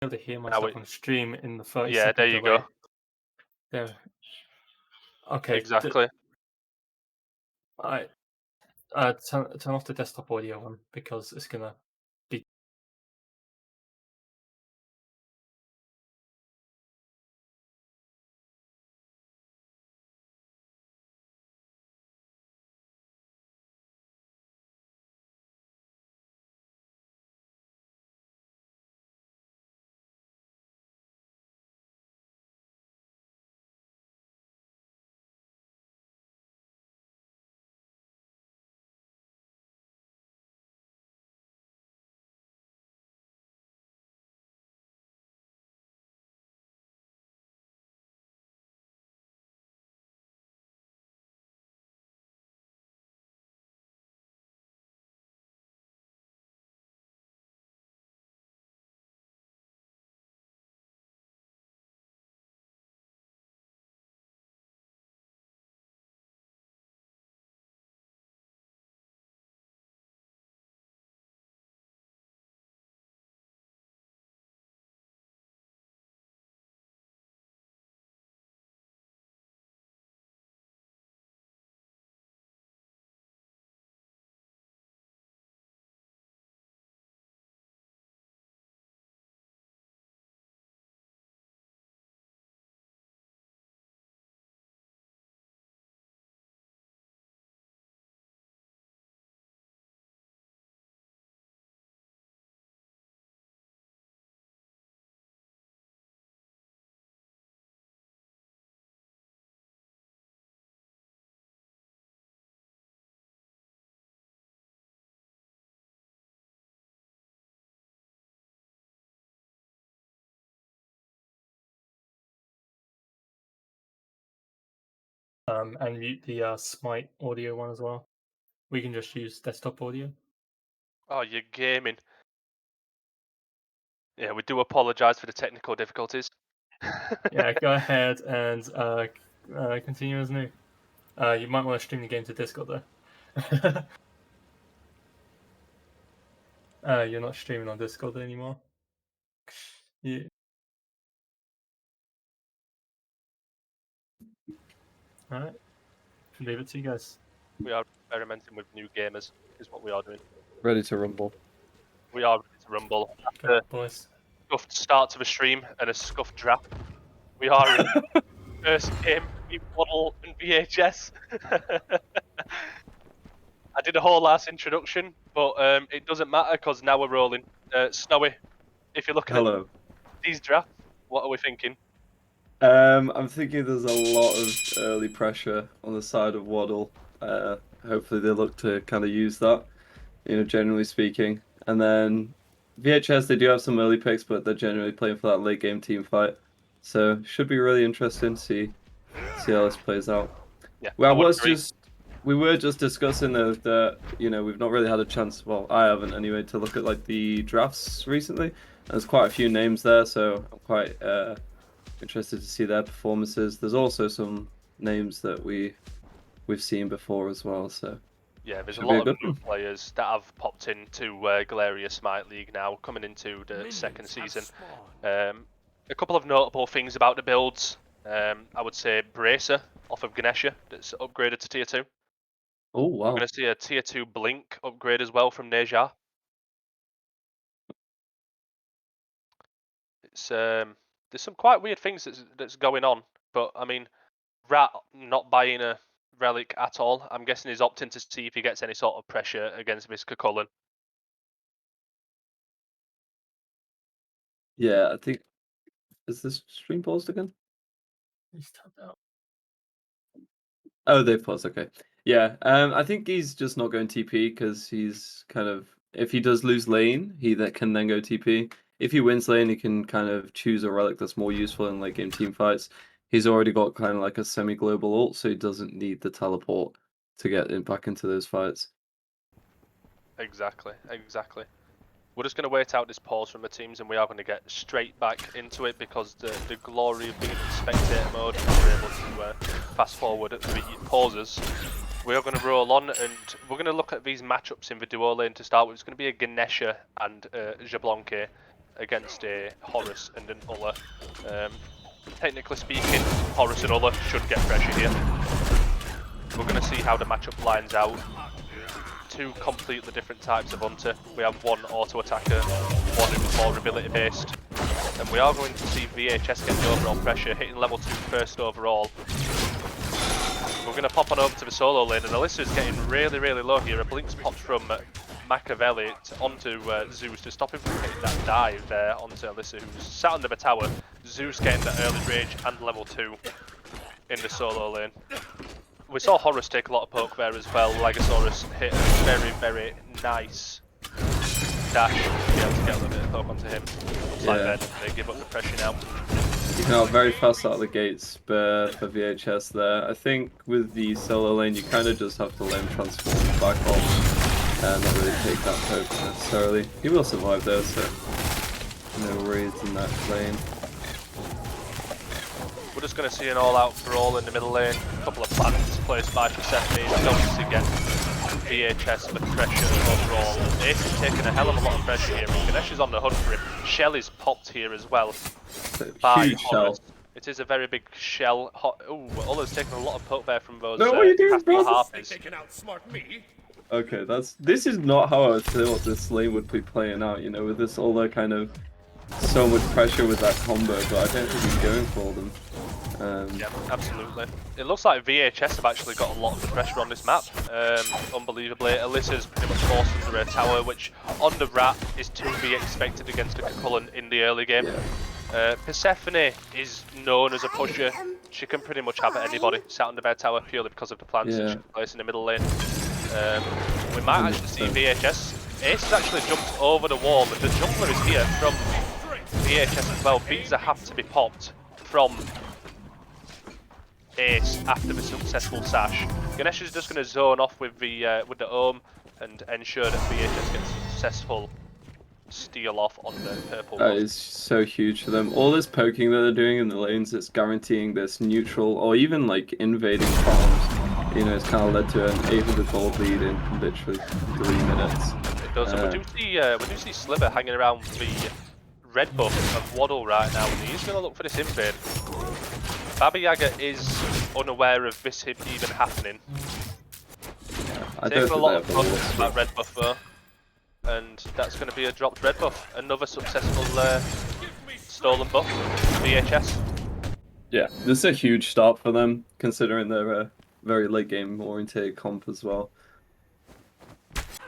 able to hear my Now stuff on stream in the 30 yeah, there second you go. delay. There. Okay. Exactly. I turn off the desktop audio one because it's gonna be. And mute the Smite audio one as well. We can just use desktop audio. Oh, you're gaming. Yeah, we do apologise for the technical difficulties. Yeah, go ahead and continue as new. You might want to stream the game to Discord though. You're not streaming on Discord anymore. Yeah. All right. Leave it to you guys. We are experimenting with new gamers, is what we are doing. Ready to rumble. We are ready to rumble. Go, After boys. scuffed start to a stream and a scuffed draft, we are in first game, WODL and VHS. I did a whole ass introduction, but it doesn't matter because now we're rolling. Snowy, if you're looking at Hello. these drafts, what are we thinking? I'm thinking there's a lot of early pressure on the side of WODL. Hopefully they look to kind of use that, generally speaking. And then VHS, they do have some early picks, but they're generally playing for that late game team fight. So should be really interesting to see how this plays out. Yeah, Well, I would agree. we were just discussing that we've not really had a chance. Well, I haven't anyway to look at like the drafts recently. There's quite a few names there, so I'm quite interested to see their performances. There's also some names that we've seen before as well. So yeah, there's a should be lot a good of new one. players that have popped into Galeria Smite League now, coming into the second season. A couple of notable things about the builds. I would say Bracer off of Ganesha that's upgraded to tier 2. Oh We're wow! going to see a tier 2 Blink upgrade as well from Neja. It's there's some quite weird things that's going on, but I mean, Rat not buying a relic at all. I'm guessing he's opting to see if he gets any sort of pressure against Visca Cullen. Yeah, I think is this stream paused again? He's tapped out. Oh, they've paused. Okay. Yeah. I think he's just not going TP because he's kind of if he does lose lane, he that can then go TP. If he wins lane, he can kind of choose a relic that's more useful in late game team fights. He's already got kind of like a semi-global ult, so he doesn't need the teleport to get back into those fights. Exactly. We're just going to wait out this pause from the teams, and we are going to get straight back into it because the glory of being in spectator mode, we're able to fast forward the pauses. We are going to roll on, and we're going to look at these matchups in the duo lane to start with. It's going to be a Ganesha and Jablonke. against a Horus and an Ulla. Technically speaking, Horus and Ulla should get pressure here. We're going to see how the matchup lines out. Two completely different types of Hunter. We have one auto attacker, one who's more ability based. And we are going to see VHS get the overall pressure, hitting level 2 first overall. We're going to pop on over to the solo lane, and Alyssa's getting really, really low here. A Blink's popped from Machiavelli onto Zeus to stop him from hitting that dive there onto Alyssa, who's sat under the tower. Zeus getting the early rage and level 2 in the solo lane. We saw Horus take a lot of poke there as well. Legosaurus hit a very, very nice dash to be able to get a little bit of poke onto him. Looks like they give up the pressure now. You come out very fast out of the gates for VHS there. I think with the solo lane, you kind of just have to let him transform back off and not really take that poke necessarily. He will survive though, so no worries in that lane. We're just going to see an all-out brawl in the middle lane. A couple of plants placed by Persephone. Going to get VHS with pressure overall. Ace is taking a hell of a lot of pressure here. Ganesh is on the hunt for him. Shell is popped here as well. Huge shell. It is a very big shell. Ooh, Ulla's taking a lot of poke there from those no, what are you doing, bro? harpies. Okay, this is not how I thought this lane would be playing out, you know, with this Ulla kind of so much pressure with that combo, but I don't think he's going for them. Yeah, absolutely. It looks like VHS have actually got a lot of the pressure on this map. Unbelievably, Alyssa's pretty much forced under a tower, which on the Rat is to be expected against a Cullen in the early game. Persephone is known as a pusher. She can pretty much have anybody sat under their tower purely because of the plants that she can place in the middle lane. We might actually see VHS. Ace has actually jumped over the wall, but the jungler is here from VHS as well. Beats have to be popped from Ace after the successful sash. Ganesh is just going to zone off with the Ohm and ensure that VHS gets successful steal off on the purple. That is so huge for them. All this poking that they're doing in the lanes, it's guaranteeing this neutral or even like invading farms. You know, it's kind of led to an 800 gold lead in literally 3 minutes. It does. And we do see Sliver hanging around the red buff of WODL right now, and he's going to look for this invade. Baba Yaga is unaware of this even happening. Taking a lot of buffs that red buff though, and that's going to be a dropped red buff. Another successful stolen buff, VHS. Yeah, this is a huge start for them, considering they're very late game oriented comp as well.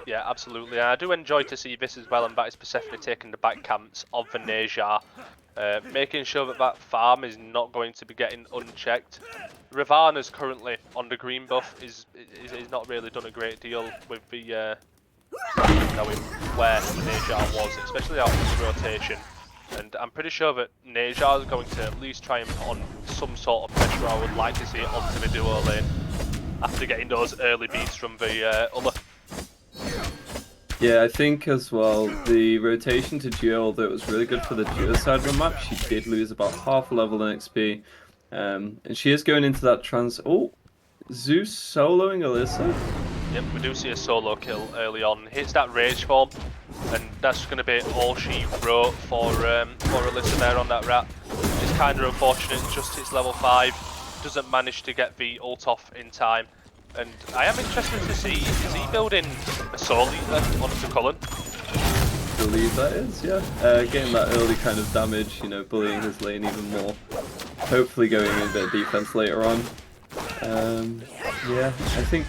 Yeah, absolutely. I do enjoy to see this as well, and that is Persephone taking the back camps of the Nejar. Making sure that that farm is not going to be getting unchecked. Ravana's currently on the green buff, is not really done a great deal with the knowing where Nejar was, especially out of the rotation. And I'm pretty sure that Nejar is going to at least try and put on some sort of pressure. I would like to see it onto the duo lane after getting those early beats from the Ulla. Yeah, I think as well, the rotation to Geo, although it was really good for the Geo side of the map, she did lose about half a level in XP. And she is going into that Oh, Zeus soloing Alyssa? Yep, we do see a solo kill early on. Hits that rage form, and that's going to be all she wrote for Alyssa there on that Rat. It's kind of unfortunate, just hits level 5, doesn't manage to get the ult off in time. And I am interested to see, is he building a Soul Eater onto Cullen? I believe that is, yeah. Getting that early kind of damage, you know, bullying his lane even more. Hopefully going in a bit of defense later on. Yeah, I think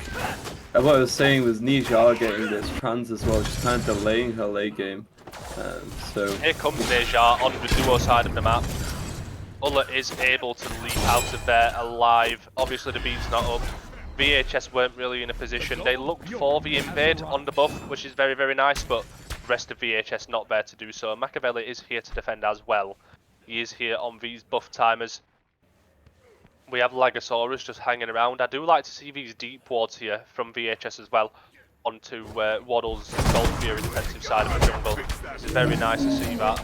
what I was saying was Nejar getting this trans as well, she's kind of delaying her late game. So here comes Nejar on the duo side of the map. Ulla is able to leap out of there alive. Obviously the beat's not up. VHS weren't really in a position. They looked for the invade on the buff, which is very, very nice, but the rest of VHS not there to do so. Machiavelli is here to defend as well. He is here on these buff timers. We have Legosaurus just hanging around. I do like to see these deep wards here from VHS as well onto WODL's Gold Fury defensive side of the jungle. It's very nice to see that.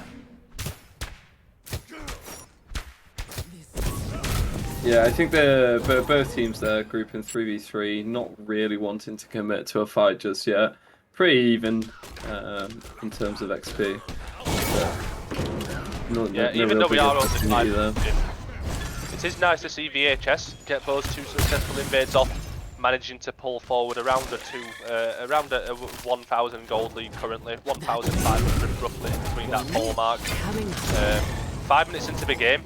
Yeah, I think they're both teams there grouping 3v3, not really wanting to commit to a fight just yet. Pretty even in terms of XP. So Yeah, even real though we big are only opportunity 5 there. it is nice to see VHS get those 2 successful invades off, managing to pull forward around a 1,000 gold lead currently, 1,500 roughly between that pole mark. 5 minutes into the game,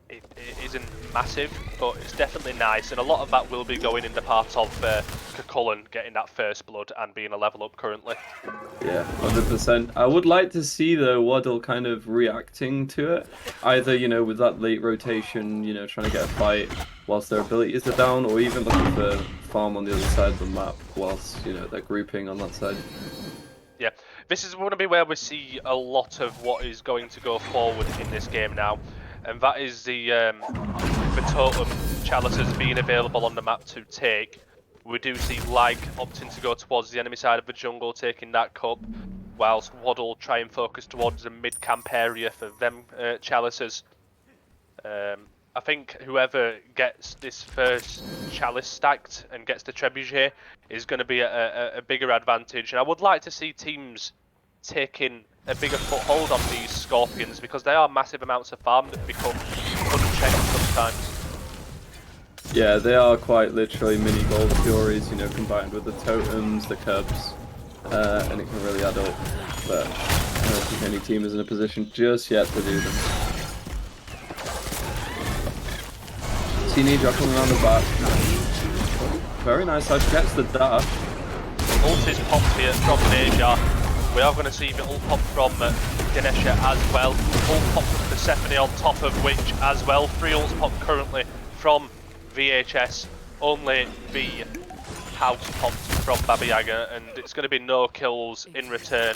it isn't massive, but it's definitely nice, and a lot of that will be going in the part of Cullen getting that first blood and being a level up currently. Yeah, 100%. I would like to see though WODL kind of reacting to it, either with that late rotation, trying to get a fight whilst their abilities are down, or even looking for farm on the other side of the map whilst they're grouping on that side. Yeah, this is going to be where we see a lot of what is going to go forward in this game now, and that is the totem chalices being available on the map to take. We do see Lag opting to go towards the enemy side of the jungle, taking that cup, whilst WODL try and focus towards the mid-camp area for them chalices. I think whoever gets this first chalice stacked and gets the trebuchet is going to be a bigger advantage. And I would like to see teams taking a bigger foothold on these scorpions, because they are massive amounts of farm that become unchecked sometimes. Yeah, they are quite literally mini gold furies, combined with the totems, the cubs, and it can really add up. But I don't think any team is in a position just yet to do them. Teenager coming around the back. Very nice, I gets the dash. Ult is popped here from Naja. We are going to see the ult pop from Ganesha as well. Ult pop from Persephone on top of which as well. 3 ults pop currently from VHS. Only the house popped from Baba Yaga, and it's going to be no kills in return.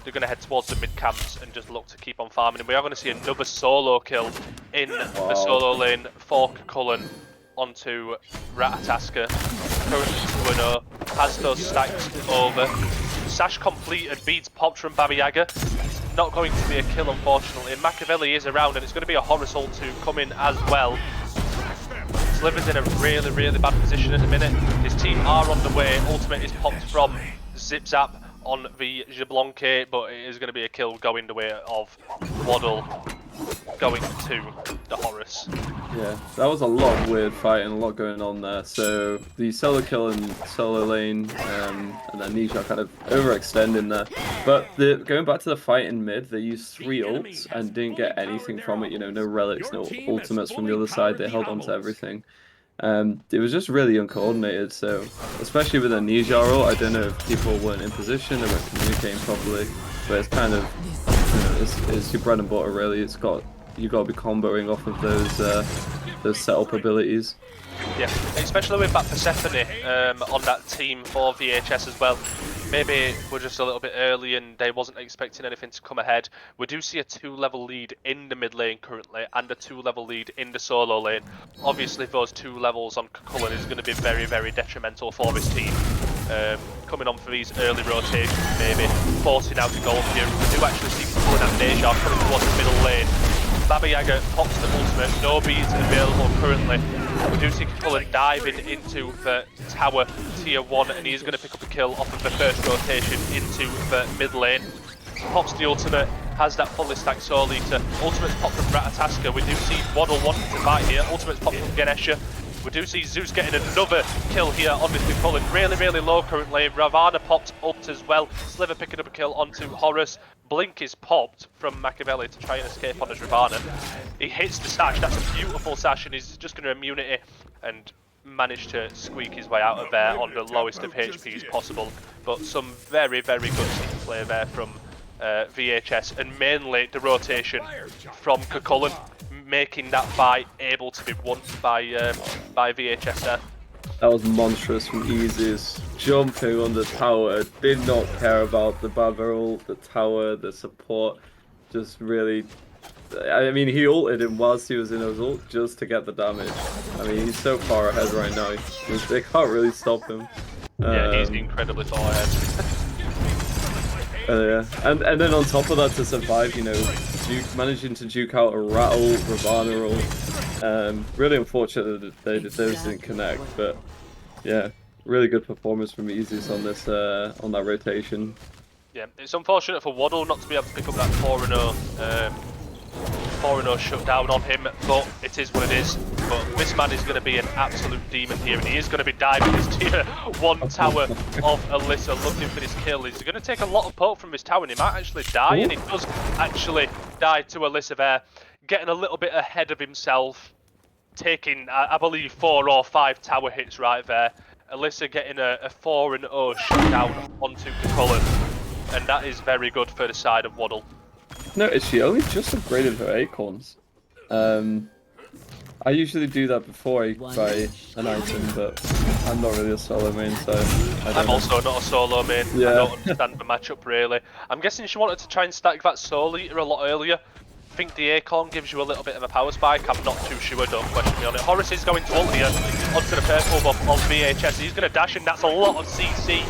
They're going to head towards the mid camps and just look to keep on farming. And we are going to see another solo kill in the solo lane for Cullen onto Ratataska. Currently 2-0, has those stacks over. Sash completed, beads popped from Baba Yaga. It's not going to be a kill, unfortunately. Machiavelli is around, and it's going to be a Horus ult to come in as well. Sliver's in a really, really bad position at the minute. His team are on the way. Ultimate is popped from Zip Zap on the Jablonke, but it is going to be a kill going the way of WODL going to the Horus. Yeah, that was a lot of weird fighting, a lot going on there. So the solo kill in solo lane, and then Nisha kind of overextending there. But going back to the fight in mid, they used 3 ults and didn't get anything from it. No relics, no ultimates from the other side. They held on to everything. It was just really uncoordinated. So especially with a Nisha ult, I don't know if people weren't in position, they weren't communicating properly. But it's kind of it's your bread and butter really. You got to be comboing off of those setup abilities. Yeah, especially with that Persephone on that team for VHS as well. Maybe we're just a little bit early and they wasn't expecting anything to come ahead. We do see a 2-level lead in the mid lane currently and a 2-level lead in the solo lane. Obviously those 2 levels on Cullen is going to be very, very detrimental for this team. Coming on for these early rotations, maybe forcing out a gold here. We do actually see Cullen and Deja coming towards the middle lane. Baba Yaga pops the ultimate, no beads available currently. We do see Cullen diving into the tower tier 1, and he's going to pick up a kill off of the first rotation into the mid lane. Pops the ultimate, has that fully stacked Soul Eater. Ultimate's popped from Ratataska. We do see WODL wanting to fight here. Ultimate's popped from Ganesha. We do see Zeus getting another kill here on this Cullen. Really, really low currently. Ravana popped up as well. Sliver picking up a kill onto Horus. Blink is popped from Machiavelli to try and escape on his Ravana. He hits the sash. That's a beautiful sash, and he's just going to immunity and manage to squeak his way out of there on the lowest of HPs possible. But some very, very good team play there from VHS, and mainly the rotation from Cullen, making that fight able to be won by VHS there. That was monstrous from Easy's, jumping on the tower, did not care about the Baba the tower, the support, just really... I mean, he ulted him whilst he was in his ult just to get the damage. I mean, he's so far ahead right now, they can't really stop him. Yeah, he's incredibly far ahead. Yeah, and then on top of that, to survive, managing to duke out a Rattle, Ravana ult. Really unfortunate that those didn't connect, but yeah, really good performance from Easy's on this on that rotation. Yeah, it's unfortunate for WODL not to be able to pick up that 4-0 4-0 shutdown on him, but it is what it is. But this man is going to be an absolute demon here, and he is going to be diving his tier 1 tower of Alyssa, looking for this kill. He's going to take a lot of poke from his tower, and he might actually die, and he does actually die to Alyssa there, getting a little bit ahead of himself, taking, I believe, 4 or 5 tower hits right there. Alyssa getting a 4-0 shutdown onto Cullen, and that is very good for the side of WODL. Notice she only just upgraded her acorns. I usually do that before I buy an item, but I'm not really a solo main, so I'm also not a solo main. Yeah. I don't understand the matchup really. I'm guessing she wanted to try and stack that soul eater a lot earlier. I think the acorn gives you a little bit of a power spike. I'm not too sure, don't question me on it. Horace is going to ult here onto the purple buff on VHS. He's going to dash in. That's a lot of CC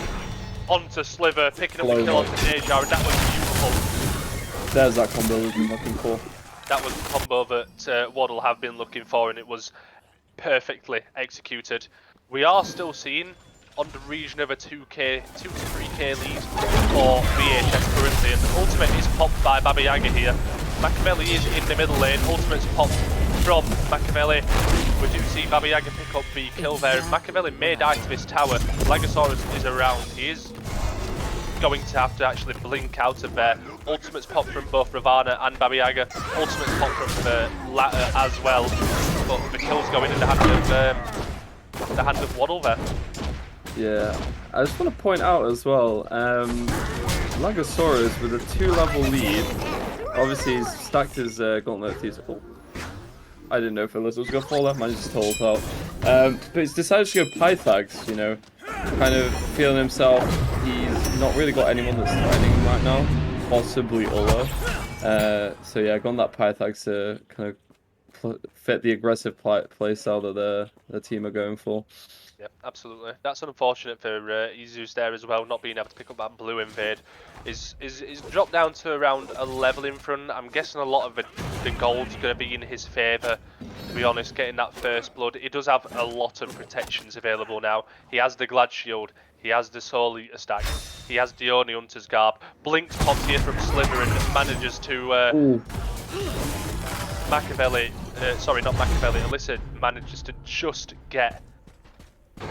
onto Sliver, picking up a kill onto Deja, and that was beautiful. There's that combo we've been looking for. That was the combo that WODL have been looking for, and it was perfectly executed. We are still seeing on the region of a 2 to 3k lead for VHS currently, and the ultimate is popped by Baba Yaga here. Machiavelli is in the middle lane, ultimate's popped from Machiavelli. We do see Baba Yaga pick up the kill there, and Machiavelli may die to this tower. Legosaurus is around, he is going to have to actually blink out of there. Ultimate's popped from both Ravana and Baba Yaga. Ultimate's popped from the latter as well. But the kill's going in the hand of WODL there. Yeah, I just want to point out as well, Legosaurus with a 2-level lead. Obviously he's stacked his gauntlet. I didn't know if Alyssa was going to fall off, I just told out. But he's decided to go Pythags, you know, kind of feeling himself. He's not really got anyone that's threatening him right now, possibly Ulla. So yeah, gone that Pythags to kind of fit the aggressive playstyle that the team are going for. Yep, absolutely. That's unfortunate for Izus there as well, not being able to pick up that blue invade. Is dropped down to around a level in front. I'm guessing a lot of the gold's going to be in his favour, to be honest, getting that first blood. He does have a lot of protections available now. He has the Glad Shield, he has the Soul Eater stack, he has Dione Hunter's Garb. Blinks pops here from Sliver and manages to... Machiavelli, sorry, not Machiavelli, Alyssa manages to just get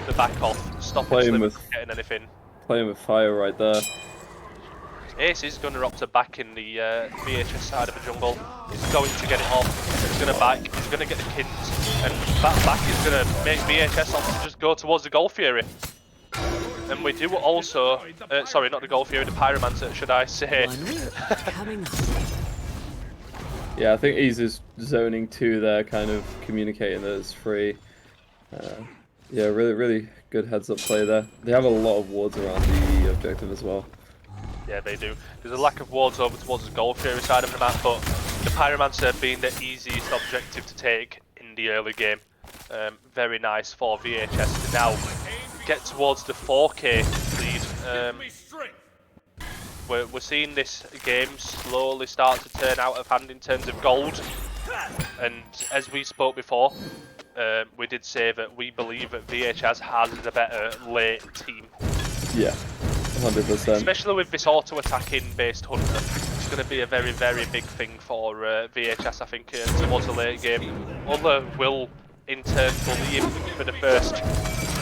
the back off, stopping Sliver from getting anything. Playing with fire right there. Ace is going to opt to back in the VHS side of the jungle. He's going to get it off, he's going to back, he's going to get the Kins, and that back is going to make VHS opt to just go towards the Gold Fury. And we do also, sorry, not the Gold Fury, the Pyromancer, should I say. Yeah, I think he's just zoning 2 there, kind of communicating that it's free. Yeah, really good heads-up play there. They have a lot of wards around the objective as well. Yeah, they do. There's a lack of wards over towards the Gold Fury side of the map, but the Pyromancer being the easiest objective to take in the early game. Very nice for VHS to now get towards the 4k lead. We're seeing this game slowly start to turn out of hand in terms of gold, and as we spoke before, we did say that we believe that VHS has the better late team. Yeah, 100%. Especially with this auto-attacking based Hunter, it's going to be a very big thing for VHS, I think, towards the late game. Other will in turn bully him for the first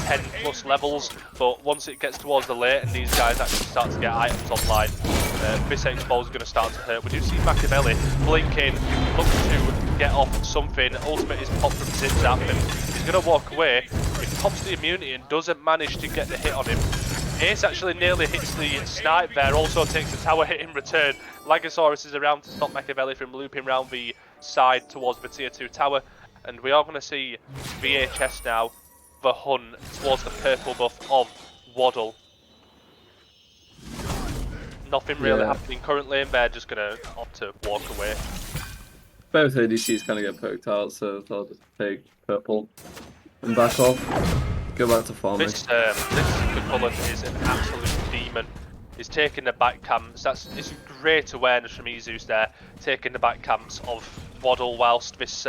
10 plus levels, but once it gets towards the late and these guys actually start to get items online, this expose is going to start to hurt. We do see Machiavelli blinking, look to get off something. Ultimate is popped from Zip Zap and he's going to walk away. He pops the immunity and doesn't manage to get the hit on him. Ace actually nearly hits the snipe there, also takes a tower hit in return. Legosaurus is around to stop Machiavelli from looping around the side towards the tier 2 tower, and we are going to see VHS now the hunt towards the purple buff of WODL. Nothing really happening currently, and they're just going to opt to walk away. Both ADCs kind of get poked out, so they'll just take purple and back off. Go back to farming. This Cullen is an absolute demon. He's taking the back camps. It's great awareness from Izus there, taking the back camps of WODL whilst this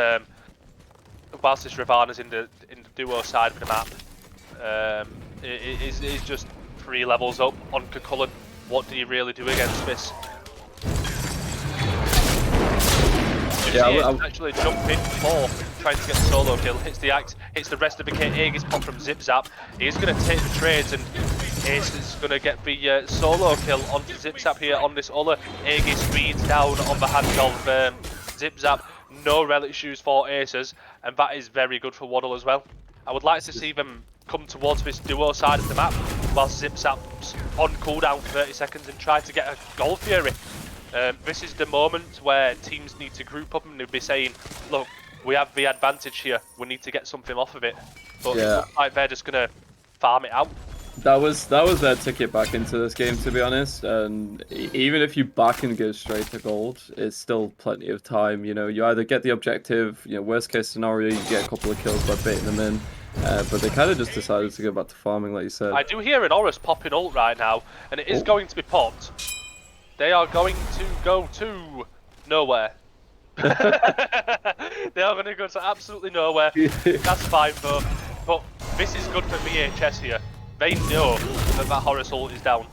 Ravana's in the duo side of the map. It is just 3 levels up on Cullen. What do you really do against this? see Aegis actually jump in for trying to get the solo kill. Hits the axe, hits the rest of the kit. Aegis pop from Zip Zap. He's going to take the trades, and Ace is going to get the solo kill onto Zip Zap here on this Ulla. Aegis speeds down on the hands of Zip Zap. No relic shoes for Aces, and that is very good for WODL as well. I would like to see them come towards this duo side of the map whilst Zip Zap's on cooldown for 30 seconds and try to get a Gold Fury. This is the moment where teams need to group up and they'll be saying, look, we have the advantage here, we need to get something off of it. But it looks like they're just going to farm it out. That was their ticket back into this game, to be honest. And even if you back and go straight to gold, it's still plenty of time. You know, you either get the objective, you know, worst case scenario, you get a couple of kills by baiting them in. But they kind of just decided to go back to farming, like you said. I do hear an Horus popping ult right now, and it is going to be popped. They are going to go to nowhere. They are going to go to absolutely nowhere. That's fine though. But this is good for VHS here. They know that Horus ult is down.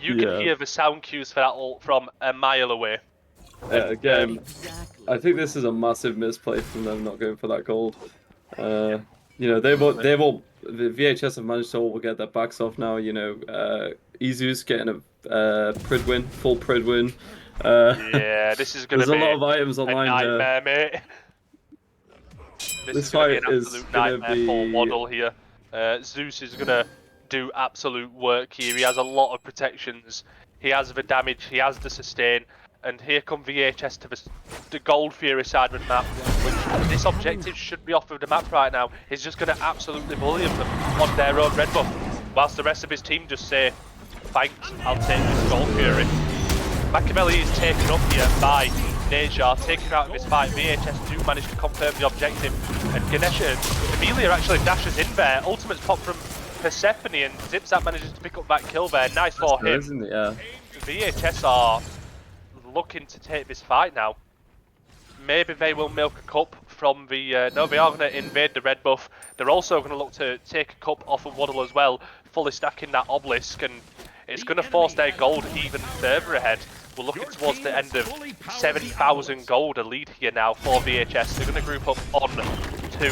You can hear the sound cues for that ult from a mile away. Again, I think this is a massive misplay from them not going for that gold. You know, the VHS have managed to all get their backs off now. You know, Izu's getting a prid win, full prid win. Yeah, this is going to be a lot of items online. A nightmare, mate. This fight is an absolute nightmare for WODL here. Zeus is going to do absolute work here. He has a lot of protections. He has the damage. He has the sustain. And here come VHS to the Gold Fury side of the map, which this objective should be off of the map right now. He's just going to absolutely bully them on their own red buff, whilst the rest of his team just say, thanks, I'll take this Gold Fury. Machiavelli is taken up here by Nejar, taken her out of this fight. VHS do manage to confirm the objective, and Ganesha and Amelia actually dashes in there. Ultimate's pop from Persephone, and Zipzap manages to pick up that kill there. Nice for him. VHS are looking to take this fight now. Maybe they will milk a cup from the... no, they are going to invade the red buff. They're also going to look to take a cup off of WODL as well, fully stacking that obelisk, and it's going to force their gold even further ahead. We're looking towards the end of 7,000 gold, a lead here now for VHS. They're going to group up on to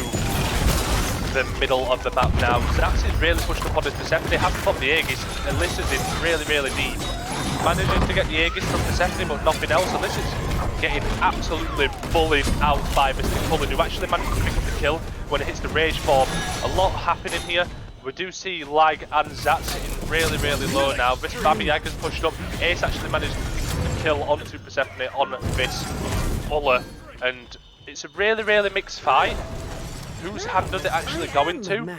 the middle of the map now. Zax is really pushed up on this Persephone. They haven't popped the Aegis. Alyssa's in really, really deep. Managing to get the Aegis from Persephone, but nothing else. Alyssa's getting absolutely bullied out by Mr. Cullen, who actually managed to pick up the kill when it hits the rage form. A lot happening here. We do see Lag and Zat sitting really, really low now. This Babi Yaga's pushed up. Ace actually managed to pick the kill onto Persephone on this Ulla, and it's a really, really mixed fight. Whose hand does it actually go into?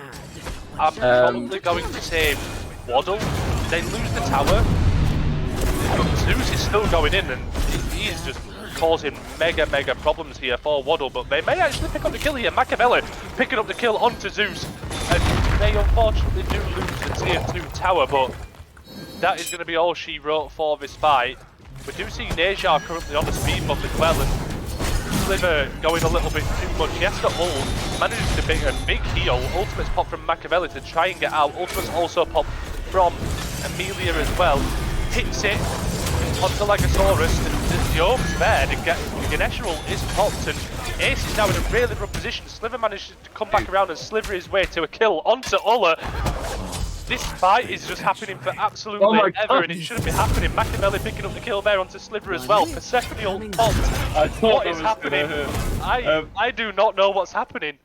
I'm probably going to say WODL. They lose the tower. Zeus is still going in, and he is just causing mega problems here for WODL, but they may actually pick up the kill here. Machiavelli picking up the kill onto Zeus, and they unfortunately do lose the tier 2 tower, but that is going to be all she wrote for this fight. We do see Nejar currently on the speed buff as well, and Sliver going a little bit too much. He has got ult, manages to pick a big heal. Ultimate's pop from Machiavelli to try and get out. Ultimate's also pop from Amelia as well. Hits it onto Legosaurus, and the Orb's there. The Ganesha ult is popped, and Ace is now in a really rough position. Sliver manages to come back around and sliver his way to a kill onto Ulla. This fight is just happening for absolutely ever, and it shouldn't be happening. Machiavelli picking up the kill there onto Sliver as well. Persephone ult popped. What is happening? I do not know what's happening.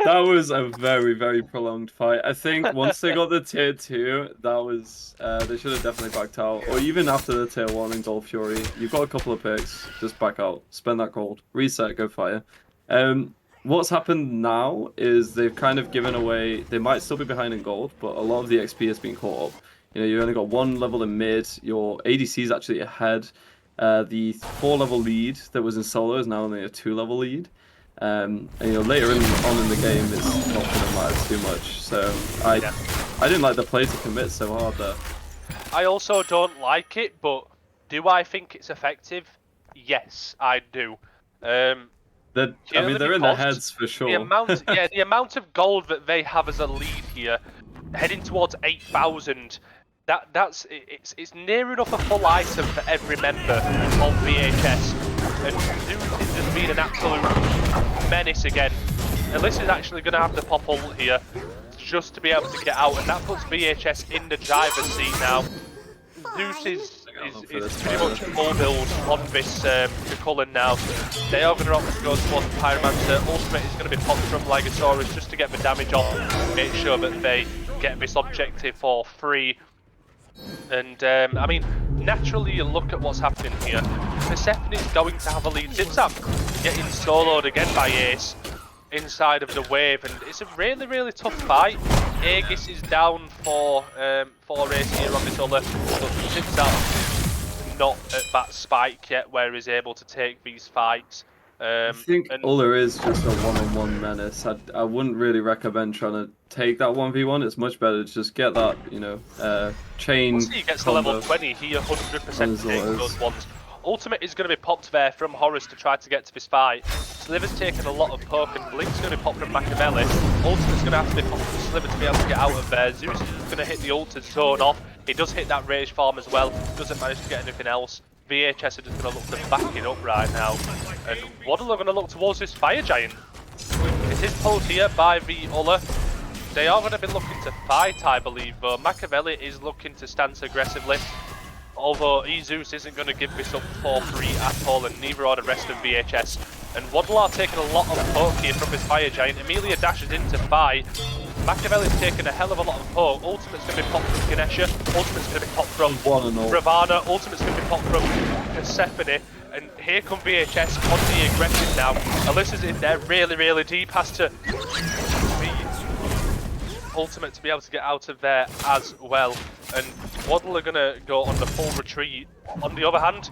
That was a very prolonged fight. I think once they got the tier 2, that was they should have definitely backed out. Or even after the tier 1 in Gold Fury, you've got a couple of picks, just back out, spend that gold, reset, go fire. What's happened now is they've kind of given away. They might still be behind in gold, but a lot of the XP has been caught up. You know, you only got 1 level in mid. Your ADC is actually ahead. The 4-level lead that was in solo is now only a 2-level lead. And you know, later on in the game, it's not going to matter too much. So I didn't like the play to commit so hard there. I also don't like it, but do I think it's effective? Yes, I do. I mean, they're in their heads for sure. The amount of gold that they have as a lead here, heading towards 8,000. It's near enough a full item for every member of VHS. and Zeus is just being an absolute menace again. Alyssa is actually going to have to pop ult here just to be able to get out, and that puts VHS in the driver's seat now. Zeus is pretty much full build on this Cullen now. They are going to opt to go towards the Pyromancer. Ultimate is going to be popped from Legosaurus just to get the damage off, make sure that they get this objective for free. And I mean, naturally you look at what's happening here. Persephone is going to have a lead. Zipzap getting soloed again by Ace inside of the wave, and it's a really tough fight. Aegis is down for Ace here on this other, but Zipzap not at that spike yet where he's able to take these fights. I think Uller is just a one-on-one menace. I wouldn't really recommend trying to take that 1v1. It's much better to just get that, you know, chain. Once he gets to level 20, he 100% takes those ones. Ultimate is going to be popped there from Horus to try to get to this fight. Sliver's taking a lot of poke, and Blink's going to be popped from Machiavelli. Ultimate's going to have to be popped from Sliver to be able to get out of there. Zeus is going to hit the ult to zone off. He does hit that rage farm as well. Doesn't manage to get anything else. VHS are just going to look to back it up right now. And WODL are going to look towards this Fire Giant. It is pulled here by the Uller. They are going to be looking to fight, I believe, though. Machiavelli is looking to stance aggressively. Although Zeus isn't going to give this up for free at all, and neither are the rest of VHS. And WODL are taking a lot of poke here from this Fire Giant. Amelia dashes in to fight. Machiavelli's taking a hell of a lot of poke. Ultimate's going to be popped from Ganesha. Ultimate's going to be popped from Ravana. Ultimate's going to be popped from Persephone. And here come VHS on the aggressive now. Alyssa's in there really deep. Has to be Ultimate to be able to get out of there as well. And WODL are going to go on the full retreat. On the other hand,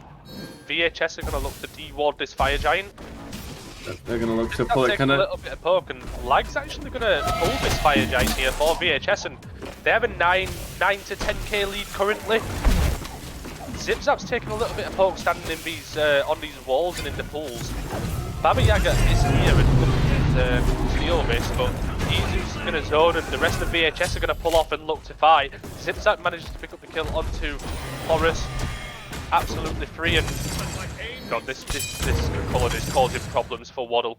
VHS are going to look to de-ward this Fire Giant. They're going to look to pull it kind of... a little bit of poke, and Lag's actually going to pull this Fire Giant here for VHS, and they have a 9 to 10k lead currently. Zipzap's taking a little bit of poke standing in these on these walls and in the pools. Baba Yaga is here and looking to steal this, but he's going to zone, and the rest of VHS are going to pull off and look to fight. Zipzap manages to pick up the kill onto Horus. Absolutely free, and God, this colour is causing problems for WODL.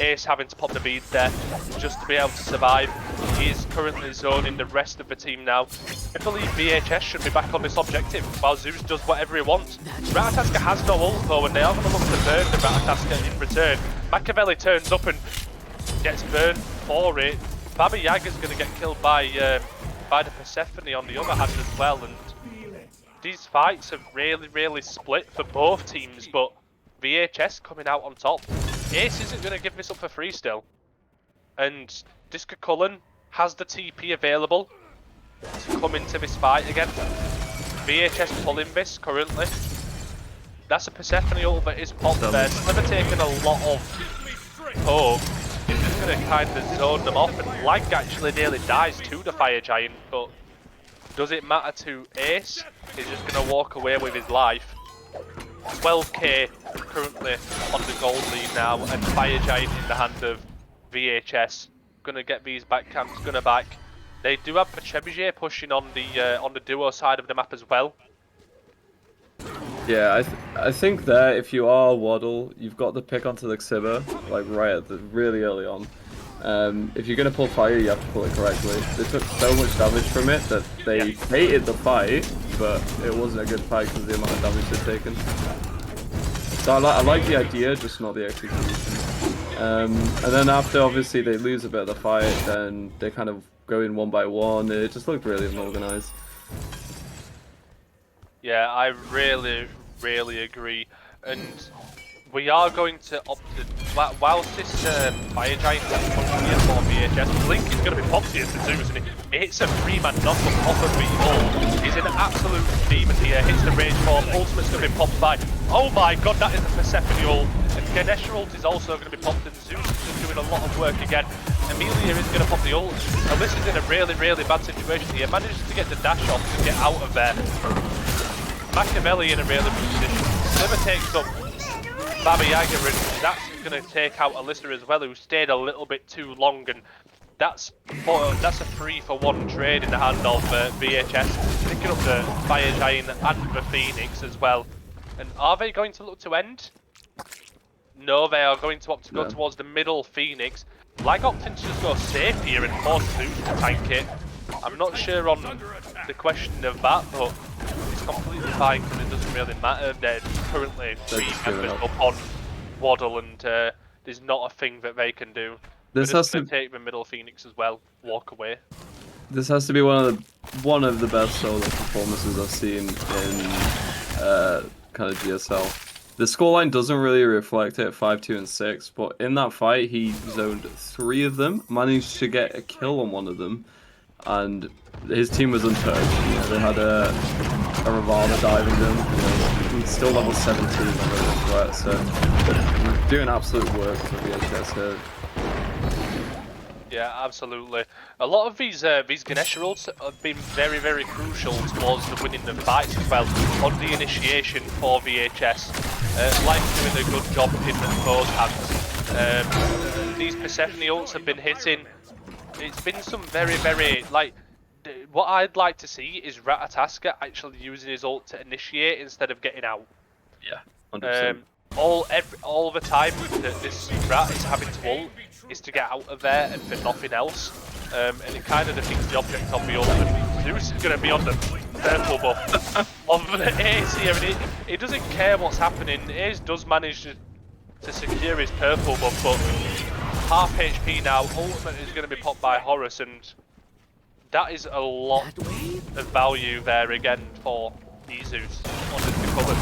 Ace having to pop the beads there just to be able to survive. He is currently zoning the rest of the team now. I believe VHS should be back on this objective while Zeus does whatever he wants. Ratataska has no ult though, and they are going to look to burn the Ratataska in return. Machiavelli turns up and gets burned for it. Baba Yaga's going to get killed by the Persephone on the other hand as well, and these fights have really split for both teams, but VHS coming out on top. Ace isn't going to give this up for free still. And Disco Cullen has the TP available to come into this fight again. VHS pulling this currently. That's a Persephone ult that is popped there. Sliver taking a lot of poke. He's just going to kind of zone them off, and Lag actually nearly dies to the Fire Giant, but does it matter to Ace? He's just going to walk away with his life. 12k currently on the gold lead now, and Fire Giant in the hand of VHS. Going to get these back camps, going to back. They do have the Trebuchet pushing on the duo side of the map as well. Yeah, I think there, if you are WODL, you've got the pick onto the Xibber, like right at the really early on. If you're going to pull fire, you have to pull it correctly. They took so much damage from it that they hated the fight, but it wasn't a good fight because of the amount of damage they'd taken. So I like the idea, just not the execution. And then after, obviously, they lose a bit of the fight, then they kind of go in one by one. It just looked really unorganized. Yeah, I really agree. And we are going to opt to, whilst this Fire Giant is pushing here for VHS, Blink is going to be popped here to Zeus, and it hits a 3-man knock-up off of the ult. He's in absolute demon here, hits the rage form, Ultimate's going to be popped by, oh my god, that is a Persephone ult. And Ganesha ult is also going to be popped, and Zeus is just doing a lot of work again. Amelia is going to pop the ult, and this is in a really bad situation here. Manages to get the dash off to get out of there. Machiavelli in a really good position. Sliver takes up Baba Yaga, and that's going to take out Alyssa as well, who stayed a little bit too long, and that's a 3-for-1 trade in the hand of VHS, picking up the Fire Giant and the Phoenix as well. And are they going to look to end? No, they are going to opt to go No. towards the middle Phoenix. Like opting to just go safe here and force Zeus to tank it. I'm not sure on the question of that, but it's completely fine because it doesn't really matter. They're currently three just giving members up. up on Waddle, and there's not a thing that they can do. This They're has just going to to take the middle Phoenix as well, walk away. this has to be one of the best solo performances I've seen in kind of GSL. The scoreline doesn't really reflect it, 5-2 and 6, but in that fight he zoned 3 of them, managed to get a kill on one of them, and his team was untouched. You know, they had a Ravana diving them. You know, he's still level 17 on the threat, so doing absolute work for VHS here. Yeah, absolutely. A lot of these Ganesha ults have been very, very crucial towards the winning the fights as well on the initiation for VHS. Like doing a good job in both hands. These Persephone ults have been hitting. It's been some very, very what I'd like to see is Ratataska actually using his ult to initiate instead of getting out. Yeah, 100%. All the time that this rat is having to ult is to get out of there and for nothing else. And it kind of defeats the object of the ult. And Zeus is going to be on the purple buff of the Ace here, and it doesn't care what's happening. Ace does manage to secure his purple buff, but half HP now. Ultimate is going to be popped by Horus, and that is a lot of value there again for Zeus on the colours.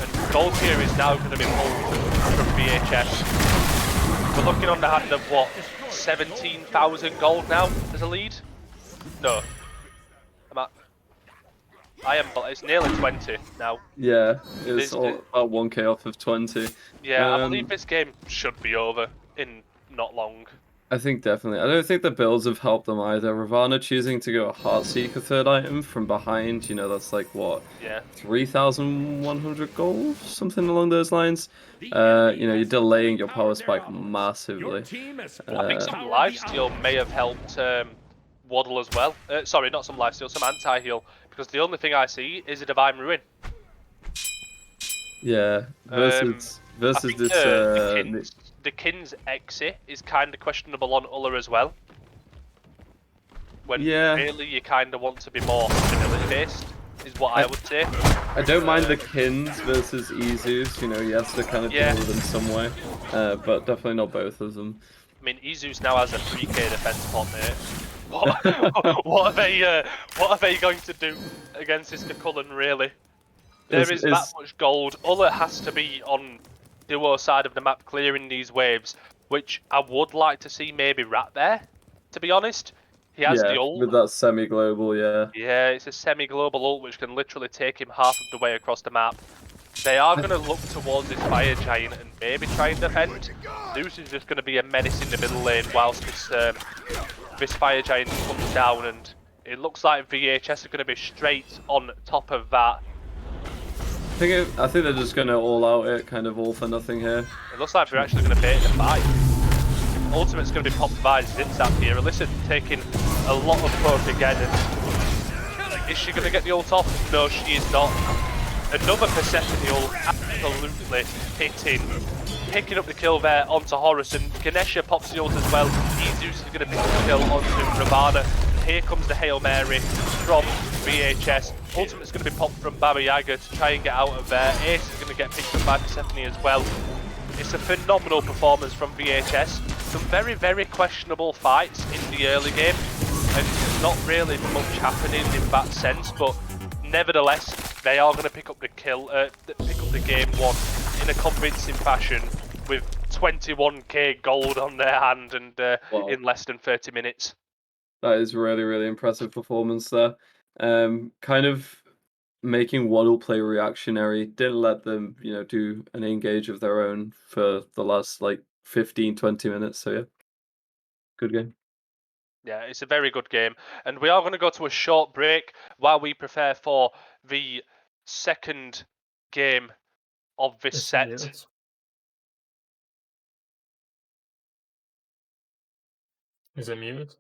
And gold here is now going to be pulled from VHS. We're looking on the hand of what, 17,000 gold now as a lead? No. It's nearly 20 now. Yeah, it's all about 1k off of 20. Yeah, I believe this game should be over in not long. I think definitely. I don't think the builds have helped them either. Ravana choosing to go Heartseeker third item from behind, you know, that's like what? Yeah. 3,100 gold? Something along those lines. You know, you're delaying your power spike massively. I think some lifesteal may have helped Waddle as well. Sorry, not some lifesteal, some anti-heal. Because the only thing I see is a Divine Ruin. Yeah, versus this the Kin's exit is kind of questionable on Ulla as well. When really you kind of want to be more stability based, is what I would say. I don't mind the Kins versus Izus, you know, he has to kind of deal with them some way, but definitely not both of them. I mean, Izus now has a 3k defense pot, mate. What are they going to do against this Cullen, really? There is that much gold. Ulla has to be on duo side of the map clearing these waves, which I would like to see maybe Rat there, to be honest. He has the ult. With that semi-global, yeah. Yeah, it's a semi-global ult which can literally take him half of the way across the map. They are going to look towards this Fire Giant and maybe try and defend. Zeus is just going to be a menace in the middle lane whilst this Fire Giant comes down, and it looks like VHS are going to be straight on top of that. I think they're just going to all out it, kind of all for nothing here. It looks like they're actually going to bait the fight. Ultimate's going to be popped by Zipzap here. Alyssa taking a lot of poke again. And is she going to get the ult off? No, she is not. Another Persephone ult absolutely hitting. Picking up the kill there onto Horus, and Ganesha pops the ult as well. Zeus is going to pick up the kill onto Ravana. Here comes the Hail Mary from VHS. Ultimate's going to be popped from Baba Yaga to try and get out of there. Ace is going to get picked up by Persephone as well. It's a phenomenal performance from VHS. Some very, very questionable fights in the early game, and not really much happening in that sense, but nevertheless, they are going to pick up the game one in a convincing fashion with 21k gold on their hand and in less than 30 minutes. That is really, really impressive performance there. Kind of making Waddle play reactionary, didn't let them, you know, do an engage of their own for the last like 15-20 minutes. So yeah, good game. Yeah, it's a very good game. And we are going to go to a short break while we prepare for the second game of this set. Is it muted?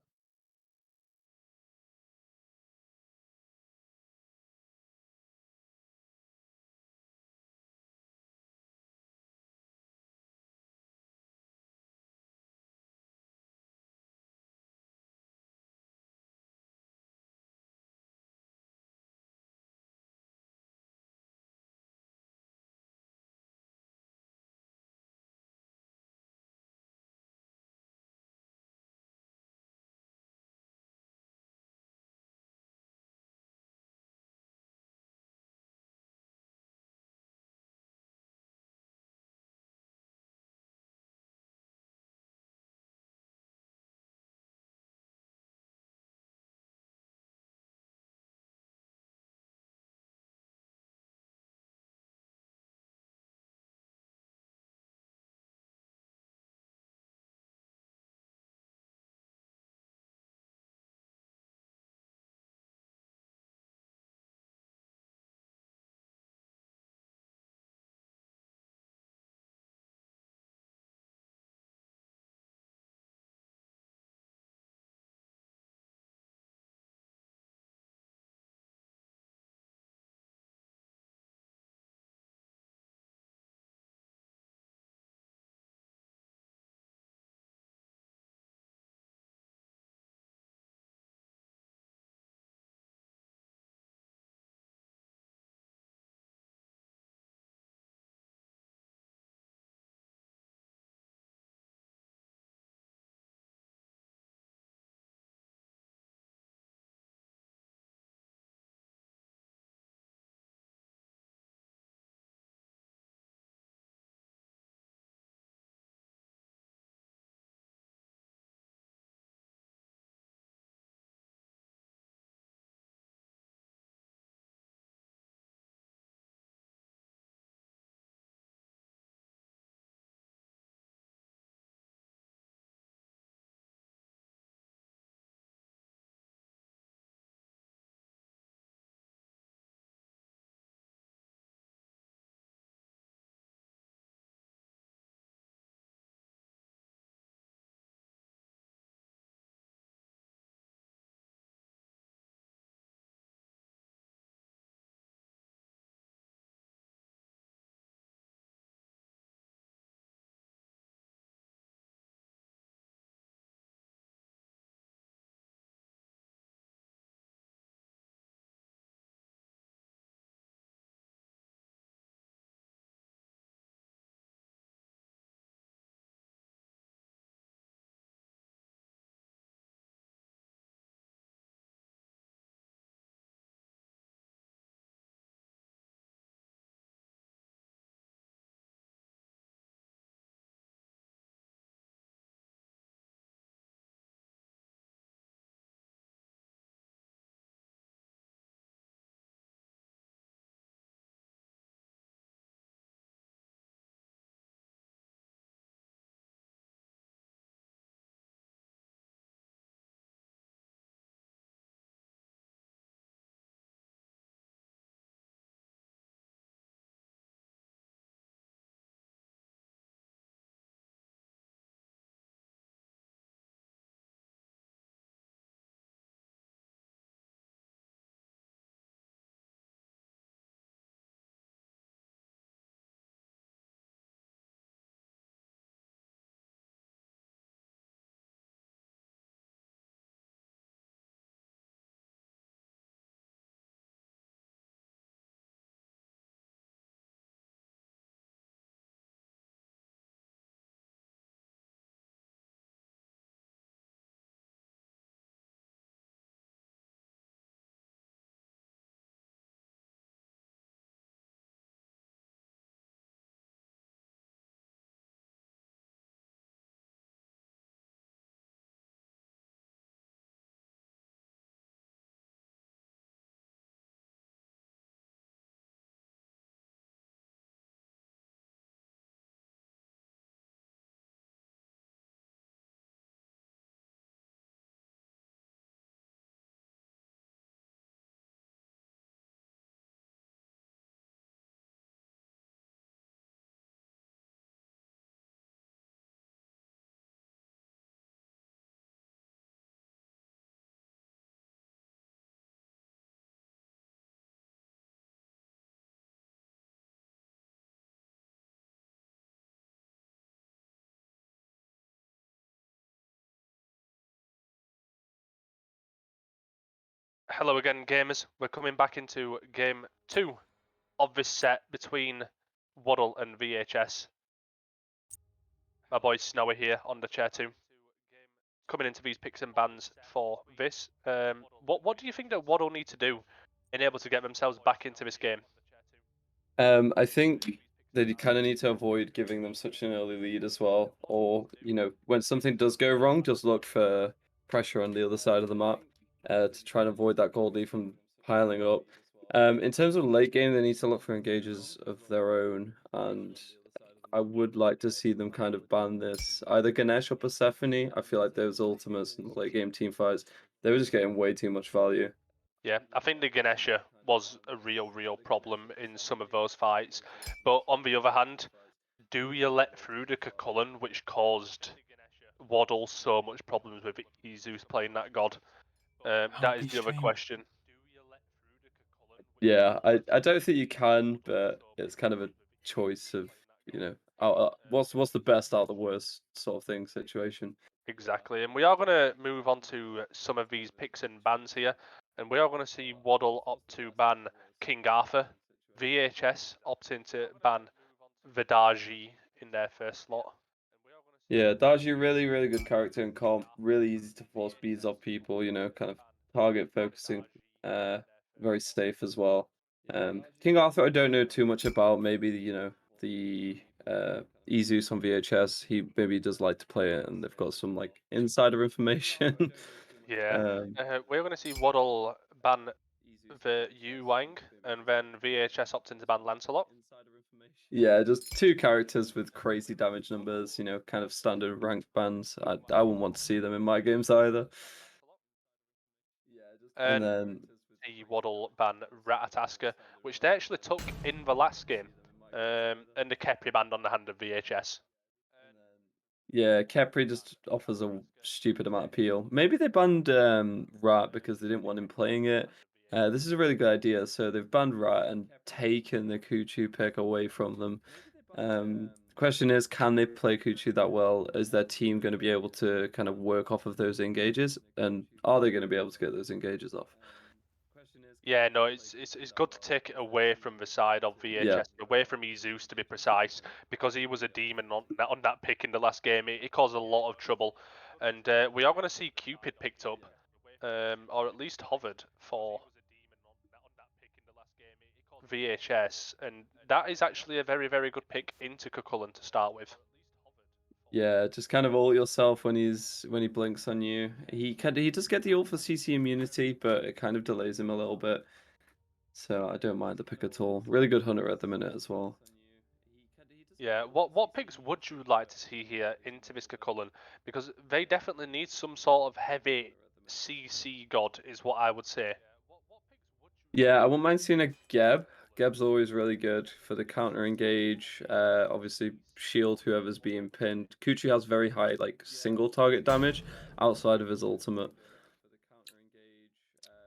Hello again, gamers. We're coming back into game 2 of this set between WODL and VHS. My boy Snowy here on the chair too. Coming into these picks and bans for this. What do you think that WODL need to do in able to get themselves back into this game? I think they kind of need to avoid giving them such an early lead as well. Or, when something does go wrong, just look for pressure on the other side of the map to try and avoid that gold lead from piling up. In terms of late game, they need to look for engages of their own, and I would like to see them kind of ban this. Either Ganesh or Persephone. I feel like those ultimates in the late game team fights, they were just getting way too much value. Yeah, I think the Ganesha was a real problem in some of those fights. But on the other hand, do you let through the Cucullin, which caused WODL so much problems with Izus playing that god? That That would is be the other shame. question. Yeah, I don't think you can, but it's kind of a choice of, what's the best out of the worst sort of thing situation. Exactly, and we are going to move on to some of these picks and bans here, and we are going to see WODL opt to ban King Arthur, VHS opting to ban Vidaji in their first slot. Yeah, Daji really good character in comp, really easy to force beads off people, kind of target focusing, very safe as well. King Arthur I don't know too much about, maybe the Izus on VHS, he maybe does like to play it and they've got some like insider information. Yeah, um we're going to see WODL ban the Yu Wang, and then VHS opting to ban Lancelot. Yeah, just two characters with crazy damage numbers, kind of standard ranked bans. I wouldn't want to see them in my games either. And And then the WODL ban Ratataska, which they actually took in the last game, and the Kepri banned on the hand of VHS. yeah, Kepri just offers a stupid amount of appeal. Maybe they banned Rat because they didn't want him playing it. This is a really good idea. So they've banned Rat and taken the Kuchu pick away from them. The question is, can they play Kuchu that well? Is their team going to be able to kind of work off of those engages? And are they going to be able to get those engages off? Yeah, no, it's good to take it away from the side of Yeah, VHS, away from Jesus to be precise, because he was a demon on that pick in the last game. It caused a lot of trouble, and we are going to see Cupid picked up, or at least hovered for VHS, and that is actually a very good pick into Cucullin to start with. yeah, just kind of ult yourself when he blinks on you. He does get the ult for CC immunity, but it kind of delays him a little bit. So I don't mind the pick at all. Really good hunter at the minute as well. Yeah, what picks would you like to see here into this Cucullin? Because they definitely need some sort of heavy CC god, is what I would say. Yeah, I wouldn't mind seeing a Geb. Geb's always really good for the counter engage. Obviously shield whoever's being pinned. Kuchi has very high like single target damage outside of his ultimate.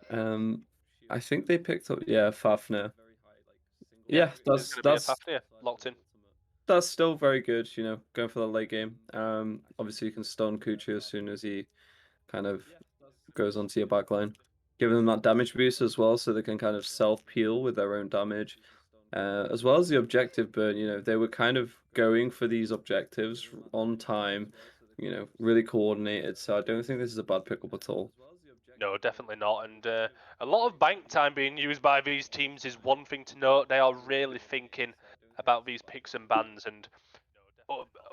Um, I think they picked up Fafnir. Yeah, Yeah, it's going to be a Fafnir locked in. that's still very good, going for the late game. Obviously you can stun Kuchu as soon as he kind of goes onto your backline. Giving them that damage boost as well, so they can kind of self-peel with their own damage. As well as the objective burn, they were kind of going for these objectives on time, really coordinated. So I don't think this is a bad pickup at all. No, definitely not. And a lot of bank time being used by these teams is one thing to note. They are really thinking about these picks and bans, and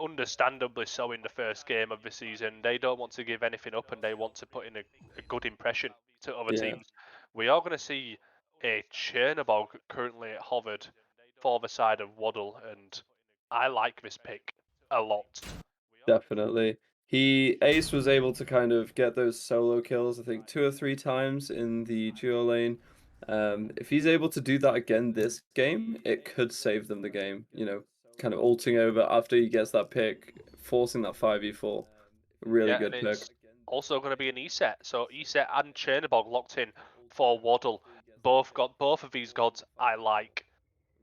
understandably so in the first game of the season. They don't want to give anything up, and they want to put in a good impression to other Yeah, teams. We are going to see a Chernobog currently hovered for the side of Waddle, and I like this pick a lot. definitely. Ace was able to kind of get those solo kills, I think 2 or 3 times in the duo lane. If he's able to do that again this game, it could save them the game. Kind of ulting over after he gets that pick, forcing that 5v4. Really Yeah, and good pick. it's also going to be an ESET. So ESET and Chernobog locked in for Waddle. Both of these gods I like.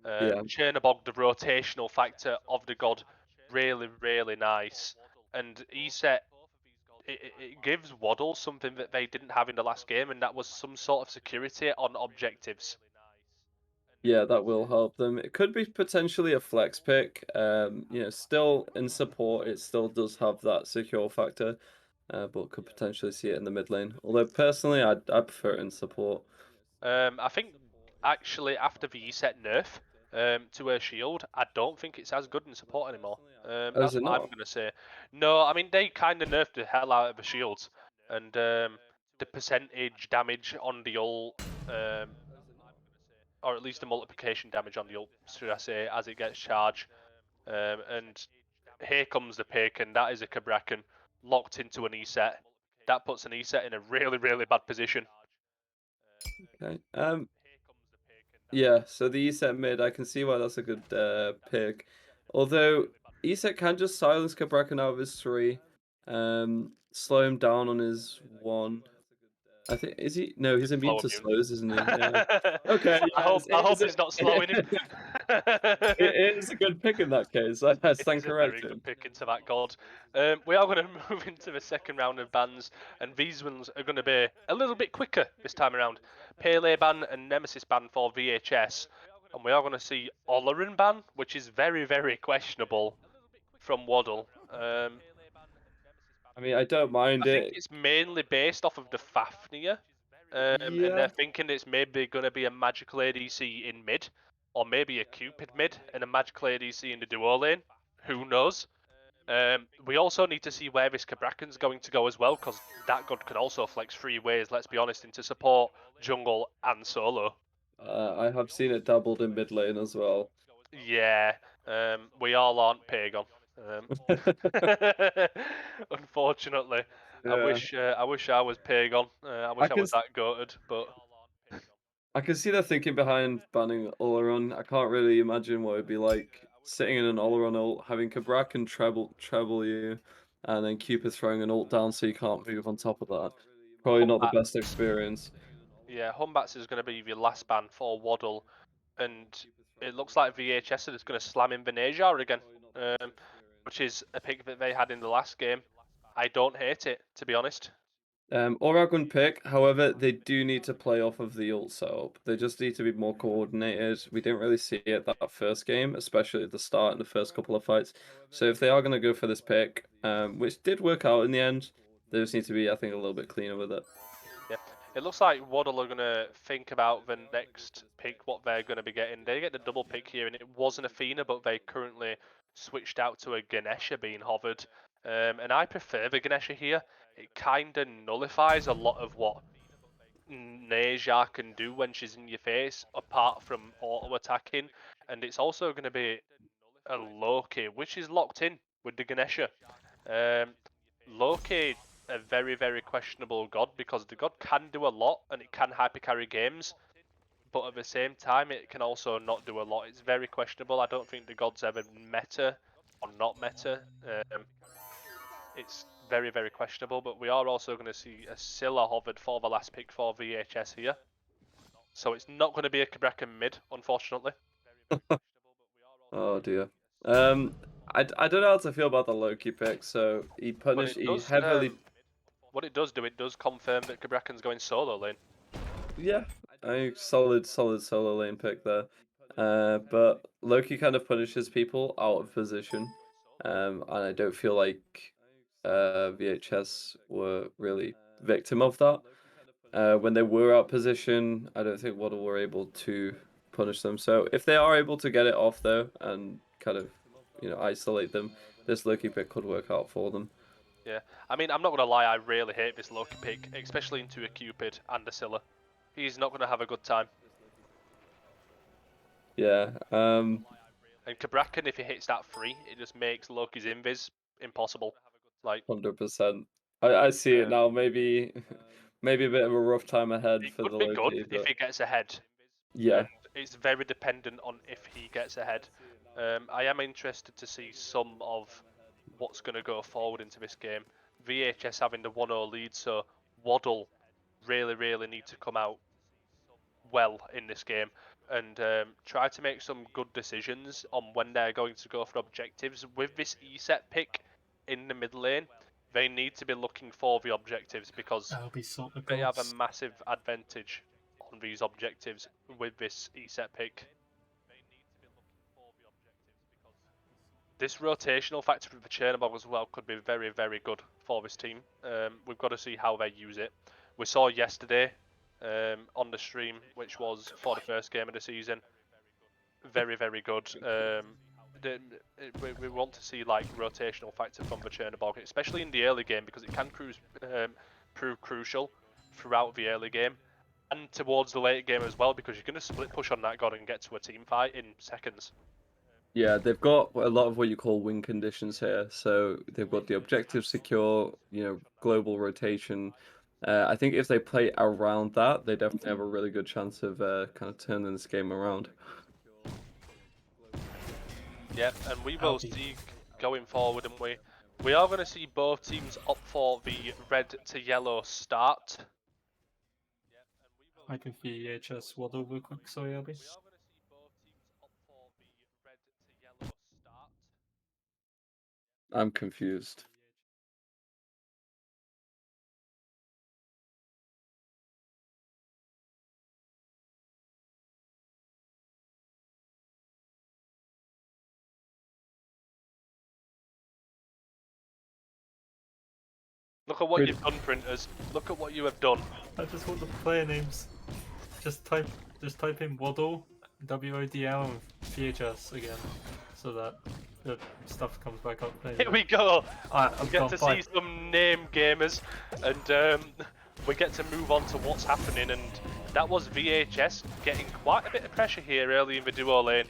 Yeah. Chernobog, the rotational factor of the god, really nice. And ESET it gives Waddle something that they didn't have in the last game, and that was some sort of security on objectives. Yeah, that will help them. It could be potentially a flex pick. Still in support, it still does have that secure factor, but could potentially see it in the mid lane. Although personally, I prefer it in support. I think actually after the set nerf to her shield, I don't think it's as good in support anymore. Oh, is That's it what I'm not? gonna say. No, I mean they kind of nerfed the hell out of the shields, and the percentage damage on the ult, or at least the multiplication damage on the ult, should I say, as it gets charged. And here comes the pick, and that is a Cabrakan locked into an E-set. That puts an E-set in a really, really bad position. Okay. Yeah, so the ESET mid, I can see why that's a good pick. Although ESET can just silence Cabrakan out of his 3, slow him down on his 1. I think is he? No, he's immune Slow to immune. slows, isn't he? Yeah. Okay. I Yes, hope it's not slowing him. it is a good pick in that case. I It stand is a very corrected. good pick into that god. We are going to move into the second round of bans, and these ones are going to be a little bit quicker this time around. Pele ban and Nemesis ban for VHS, and we are going to see Oloran ban, which is very, very questionable from Waddle. I mean, I don't mind I think it. it's mainly based off of the Fafnir, and they're Yeah. thinking it's maybe going to be a magical ADC in mid, or maybe a Cupid mid and a magical ADC in the duo lane. Who knows? We also need to see where this Cabrakan's going to go as well, because that god can also flex 3 ways, let's be honest, into support, jungle, and solo. I have seen it doubled in mid lane as well. Yeah, we all aren't Pagon. Unfortunately, Yeah. I wish I was Pagon. I I wish I can was that goated, but I can see the thinking behind banning Oleron. I can't really imagine what it'd be like sitting in an Oleron ult, having Cabrakan treble you, and then Cupid throwing an ult down so you can't move on top of that. Probably not the best Humbats, experience. yeah, Humbats is going to be your last ban for Waddle, and it looks like VHS is going to slam in Veneja again, which is a pick that they had in the last game. I don't hate it, to be honest. Oragon pick, however, they do need to play off of the ult setup. They just need to be more coordinated. We didn't really see it that first game, especially at the start in the first couple of fights. So if they are going to go for this pick, which did work out in the end, they just need to be, I think, a little bit cleaner with it. Yeah, it looks like Waddle are going to think about the next pick, what they're going to be getting. They get the double pick here, and it was an Athena, but they currently switched out to a Ganesha being hovered. And I prefer the Ganesha here. It kind of nullifies a lot of what Neja can do when she's in your face, apart from auto attacking. And it's also going to be a Loki, which is locked in with the Ganesha. Loki, a very, very questionable god because the god can do a lot and it can hyper carry games, but at the same time, it can also not do a lot. It's very questionable. I don't think the god's ever meta or not meta. It's very, very questionable, but we are also going to see a Scylla hovered for the last pick for VHS here. So it's not going to be a Cabrakan mid, unfortunately. Oh dear. I don't know how to feel about the Loki pick. So But it he does, heavily. what it does do, it does confirm that Cabrakan's going solo lane. Yeah, solid solo lane pick there. But Loki kind of punishes people out of position. And I don't feel like VHS were really victim of that. When they were out position, I don't think Waddle were able to punish them. So if they are able to get it off though and kind of, isolate them, this Loki pick could work out for them. Yeah, I mean, I'm not going to lie, I really hate this Loki pick, especially into a Cupid and a Scylla. He's not going to have a good time. Yeah. And Cabrakan, if he hits that free, it just makes Loki's invis impossible. Like, 100%. I see it um, now. Maybe maybe a bit of a rough time ahead it for could the be good Loki, if but he gets ahead, yeah. and it's very dependent on if he gets ahead. I am interested to see some of what's going to go forward into this game. VHS having the 1-0 lead, so Waddle really, really need to come out well in this game and try to make some good decisions on when they're going to go for objectives. With this E-set pick in the mid lane, they need to be looking for the objectives because That'll be so they have a massive advantage on these objectives with this ESET pick. This rotational factor for Chernobog as well could be very, very good for this team. We've got to see how they use it. We saw yesterday on the stream, which was for the first game of the season, very, very good. We want to see like rotational factor from the Chernobog, especially in the early game, because it can prove crucial throughout the early game and towards the late game as well, because you're going to split push on that god and get to a team fight in seconds. Yeah, they've got a lot of what you call win conditions here. So they've got the objective secure, global rotation. I think if they play around that, they definitely have a really good chance of kind of turning this game around. Yeah, and we will see going forward, and we are going to see both teams opt for the red to yellow start. I can VHS WODL real quick, sorry, Abby. I'm confused. Look at what you've done, printers. Look at what you have done. I just want the player names. Just type in WODL, WODL, and VHS again, so that the stuff comes back up. Here we go. I'm we get to see some name gamers, and we get to move on to what's happening. And that was VHS getting quite a bit of pressure here early in the duo lane.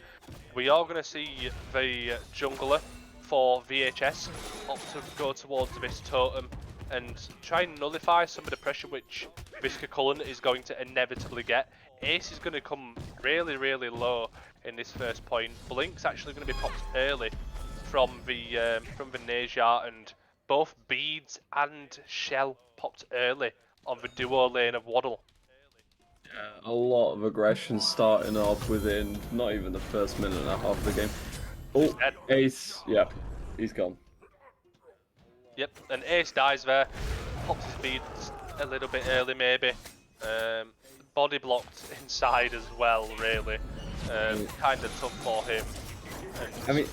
We are going to see the jungler for VHS opt to go towards this totem and try and nullify some of the pressure which Visca Cullen is going to inevitably get. Ace is going to come really, really low in this first point. Blink's actually going to be popped early from the Neja, and both Beads and Shell popped early on the duo lane of WODL. Yeah, a lot of aggression starting off within not even the first minute and a half of the game. Oh, Ace, yeah, he's gone. Yep, and Ace dies there, pops his Beads a little bit early maybe. Body blocked inside as well, really. Kind of tough for him. I mean,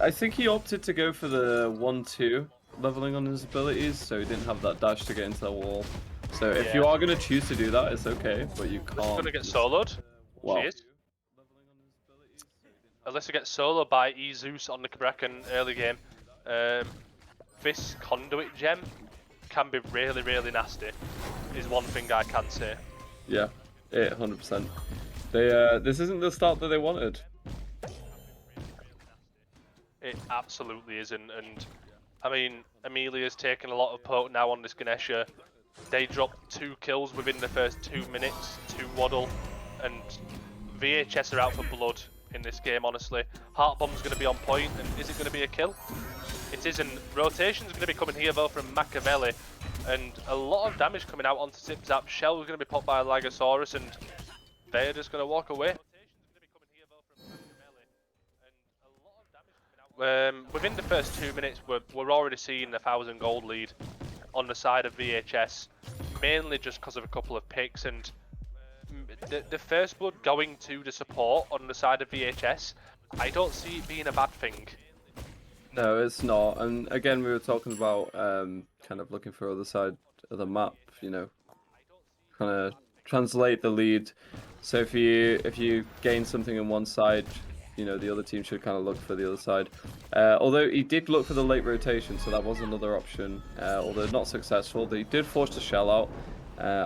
I think he opted to go for the 1-2 leveling on his abilities, so he didn't have that dash to get into the wall. So if you are going to choose to do that, it's okay, but you can't. He's going to get soloed. Wow. Cheers. Unless he gets soloed by Zeus on the Cabrakan early game. This conduit gem can be really, really nasty, is one thing I can say. Yeah, 100%. This isn't the start that they wanted. It absolutely isn't, and I mean, Amelia's taken a lot of poke now on this Ganesha. They dropped 2 kills within the first 2 minutes to WODL, and VHS are out for blood in this game, honestly. Heart Bomb's going to be on point, and is it going to be a kill? It isn't. Rotation's going to be coming here though from Machiavelli, and a lot of damage coming out onto Zip Zap. Shell is going to be popped by a Lygosaurus, and they're just going to walk away. Within the first 2 minutes, we're already seeing a 1,000 gold lead on the side of VHS, mainly just because of a couple of picks, and the first blood going to the support on the side of VHS, I don't see it being a bad thing. No, it's not. And again, we were talking about kind of looking for the other side of the map, kind of translate the lead. So if you gain something on one side, the other team should kind of look for the other side. Although he did look for the late rotation, so that was another option. Although not successful, they did force the shell out.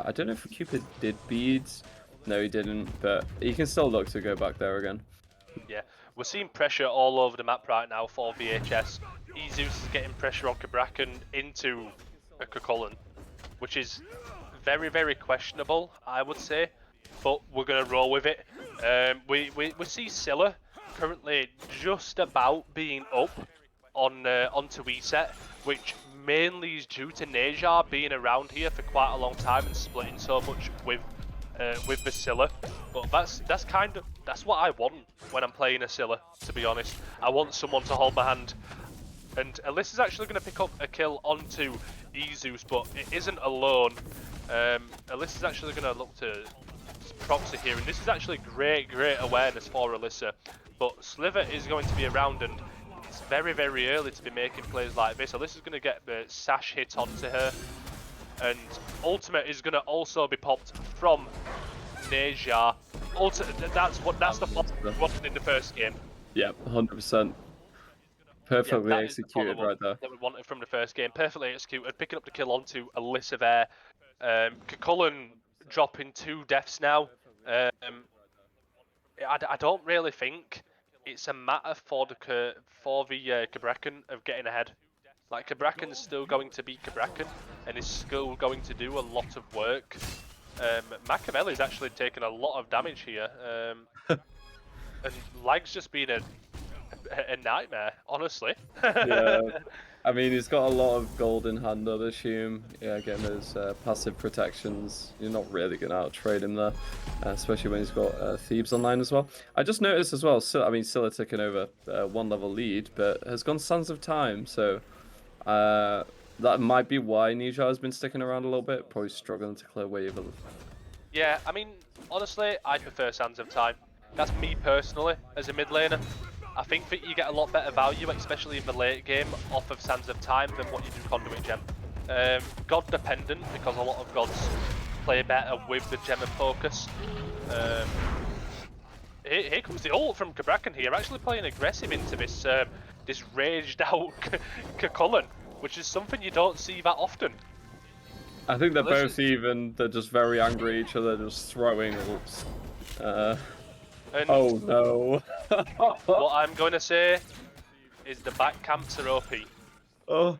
I don't know if Cupid did beads. No, he didn't, but he can still look to go back there again. Yeah, we're seeing pressure all over the map right now for VHS. Zeus is getting pressure on Cabrakan into Cullen, which is very, very questionable, I would say, but we're going to roll with it. We see Scylla currently just about being up onto ESET, which mainly is due to Neja being around here for quite a long time and splitting so much with the Scylla. But that's what I want when I'm playing a Scylla, to be honest. I want someone to hold my hand. And Alyssa's actually going to pick up a kill onto Ezeus, but it isn't alone. Alyssa's actually going to look to proxy here, and this is actually great awareness for Alyssa. But Sliver is going to be around, and it's very early to be making plays like this. Alyssa's going to get the sash hit onto her, and Ultimate is going to also be popped from Neja. That's the plot we wanted in the first game. Yeah, 100%. Perfectly that is the executed right there. that we wanted from the first game. Perfectly executed, picking up the kill onto Alyssa there. Cullen dropping 2 deaths now. I don't really think it's a matter for the Cabrakan of getting ahead. Like, Cabrakan's still going to be Cabrakan, and is still going to do a lot of work. Machiavelli's actually taken a lot of damage here, and Lag's just been a nightmare, honestly. Yeah, I mean, he's got a lot of gold in hand, I'd assume. Yeah, getting those passive protections, you're not really going to out-trade him there, especially when he's got Thebes online as well. I just noticed as well, I mean, Scylla taking over 1 level lead, but has gone Sands of Time, so that might be why Neja has been sticking around a little bit, probably struggling to clear wave. Yeah, I mean, honestly, I prefer Sands of Time. That's me personally, as a mid laner. I think that you get a lot better value, especially in the late game, off of Sands of Time than what you do Conduit Gem. God dependent, because a lot of gods play better with the gem of focus. Here comes the ult from Cabrakan here, actually playing aggressive into this this raged out Cullen, which is something you don't see that often. I think they're both even, they're just very angry at each other, just throwing ults. Oh no. What I'm going to say is the back camps are OP. Oh,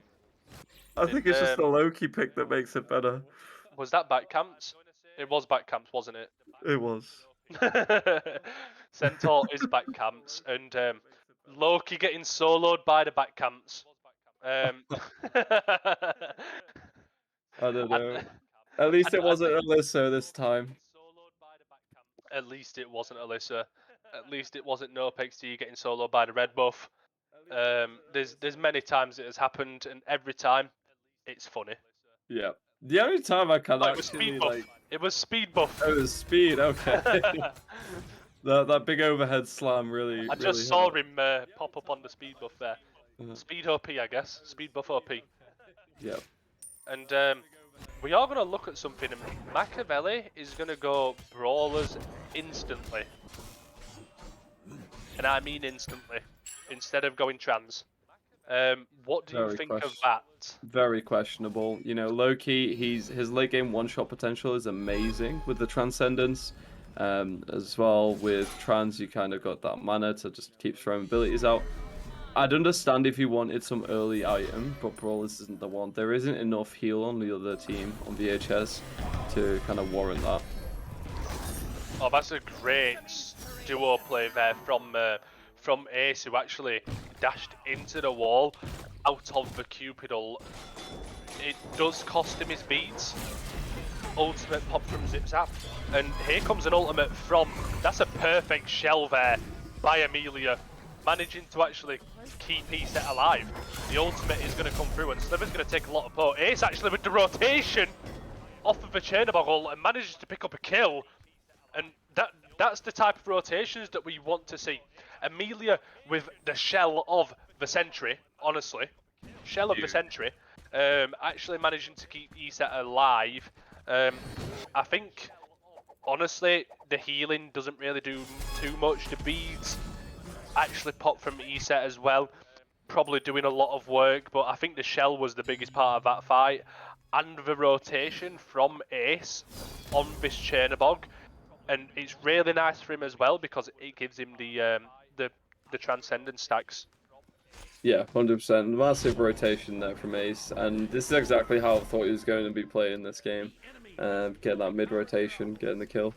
I think it's just the Loki pick that makes it better. Was that back camps? It was back camps, wasn't it? It was. Centaur is back camps, and Loki getting soloed by the back camps. I don't know. At least it wasn't Alyssa this time. At least it wasn't Alyssa. At least it wasn't NoPXT getting soloed by the red buff. There's many times it has happened, and every time it's funny. Yeah. The only time I can actually it was speed buff. Oh, it was speed. Okay. that big overhead slam really. I just saw him pop up on the speed buff there. Speed OP, I guess. Speed buff OP. Yep. And we are going to look at something. And Machiavelli is going to go brawlers instantly. And I mean instantly. Instead of going trans. What do you think of that? Very questionable. You know, Loki, his late game one-shot potential is amazing with the Transcendence. As well with trans, you kind of got that mana to just keep throwing abilities out. I'd understand if you wanted some early item, but Brawlers isn't the one. There isn't enough heal on the other team on VHS to kind of warrant that. Oh, that's a great duo play there from Ace, who actually dashed into the wall out of the Cupidal. It does cost him his beads. Ultimate pop from Zip Zap. And here comes an ultimate from... That's a perfect shell there by Amelia. Managing to actually keep ESET alive. The ultimate is going to come through and Sliver's going to take a lot of pot. Ace actually with the rotation off of the Chernobog ult and manages to pick up a kill. And that's the type of rotations that we want to see. Amelia with the shell of the Sentry, honestly. Shell of the Sentry. Actually managing to keep ESET alive. I think, honestly, the healing doesn't really do too much. The beads actually pop from ESET as well. Probably doing a lot of work, but I think the shell was the biggest part of that fight. And the rotation from Ace on this Chernobog. And it's really nice for him as well because it gives him the Transcendence stacks. Yeah, 100%. Massive rotation there from Ace, and this is exactly how I thought he was going to be playing this game. Getting that mid rotation, getting the kill.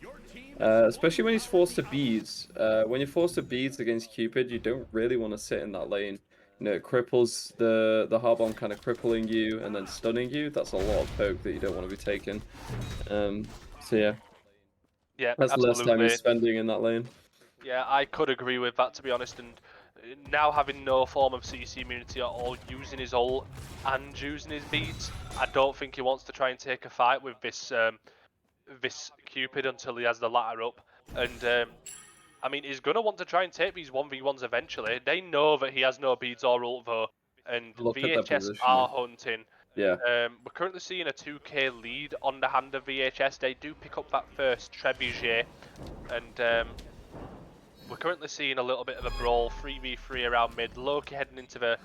Especially when he's forced to beads. When you're forced to beads against Cupid, you don't really want to sit in that lane. You know, it cripples the Harbomb kind of crippling you and then stunning you. That's a lot of poke that you don't want to be taking. So yeah. Yeah, that's absolutely. less time you're spending in that lane. Yeah, I could agree with that, to be honest. And now having no form of CC immunity at all, using his ult and using his beads, I don't think he wants to try and take a fight with this this Cupid until he has the ladder up. And I mean, he's gonna want to try and take these 1v1s eventually. They know that he has no beads or ult though, and Look at that VHS positioning. are hunting. Yeah. We're currently seeing a 2k lead on the hand of VHS. They do pick up that first trebuchet, and we're currently seeing a little bit of a brawl, 3v3 around mid. Loki heading into the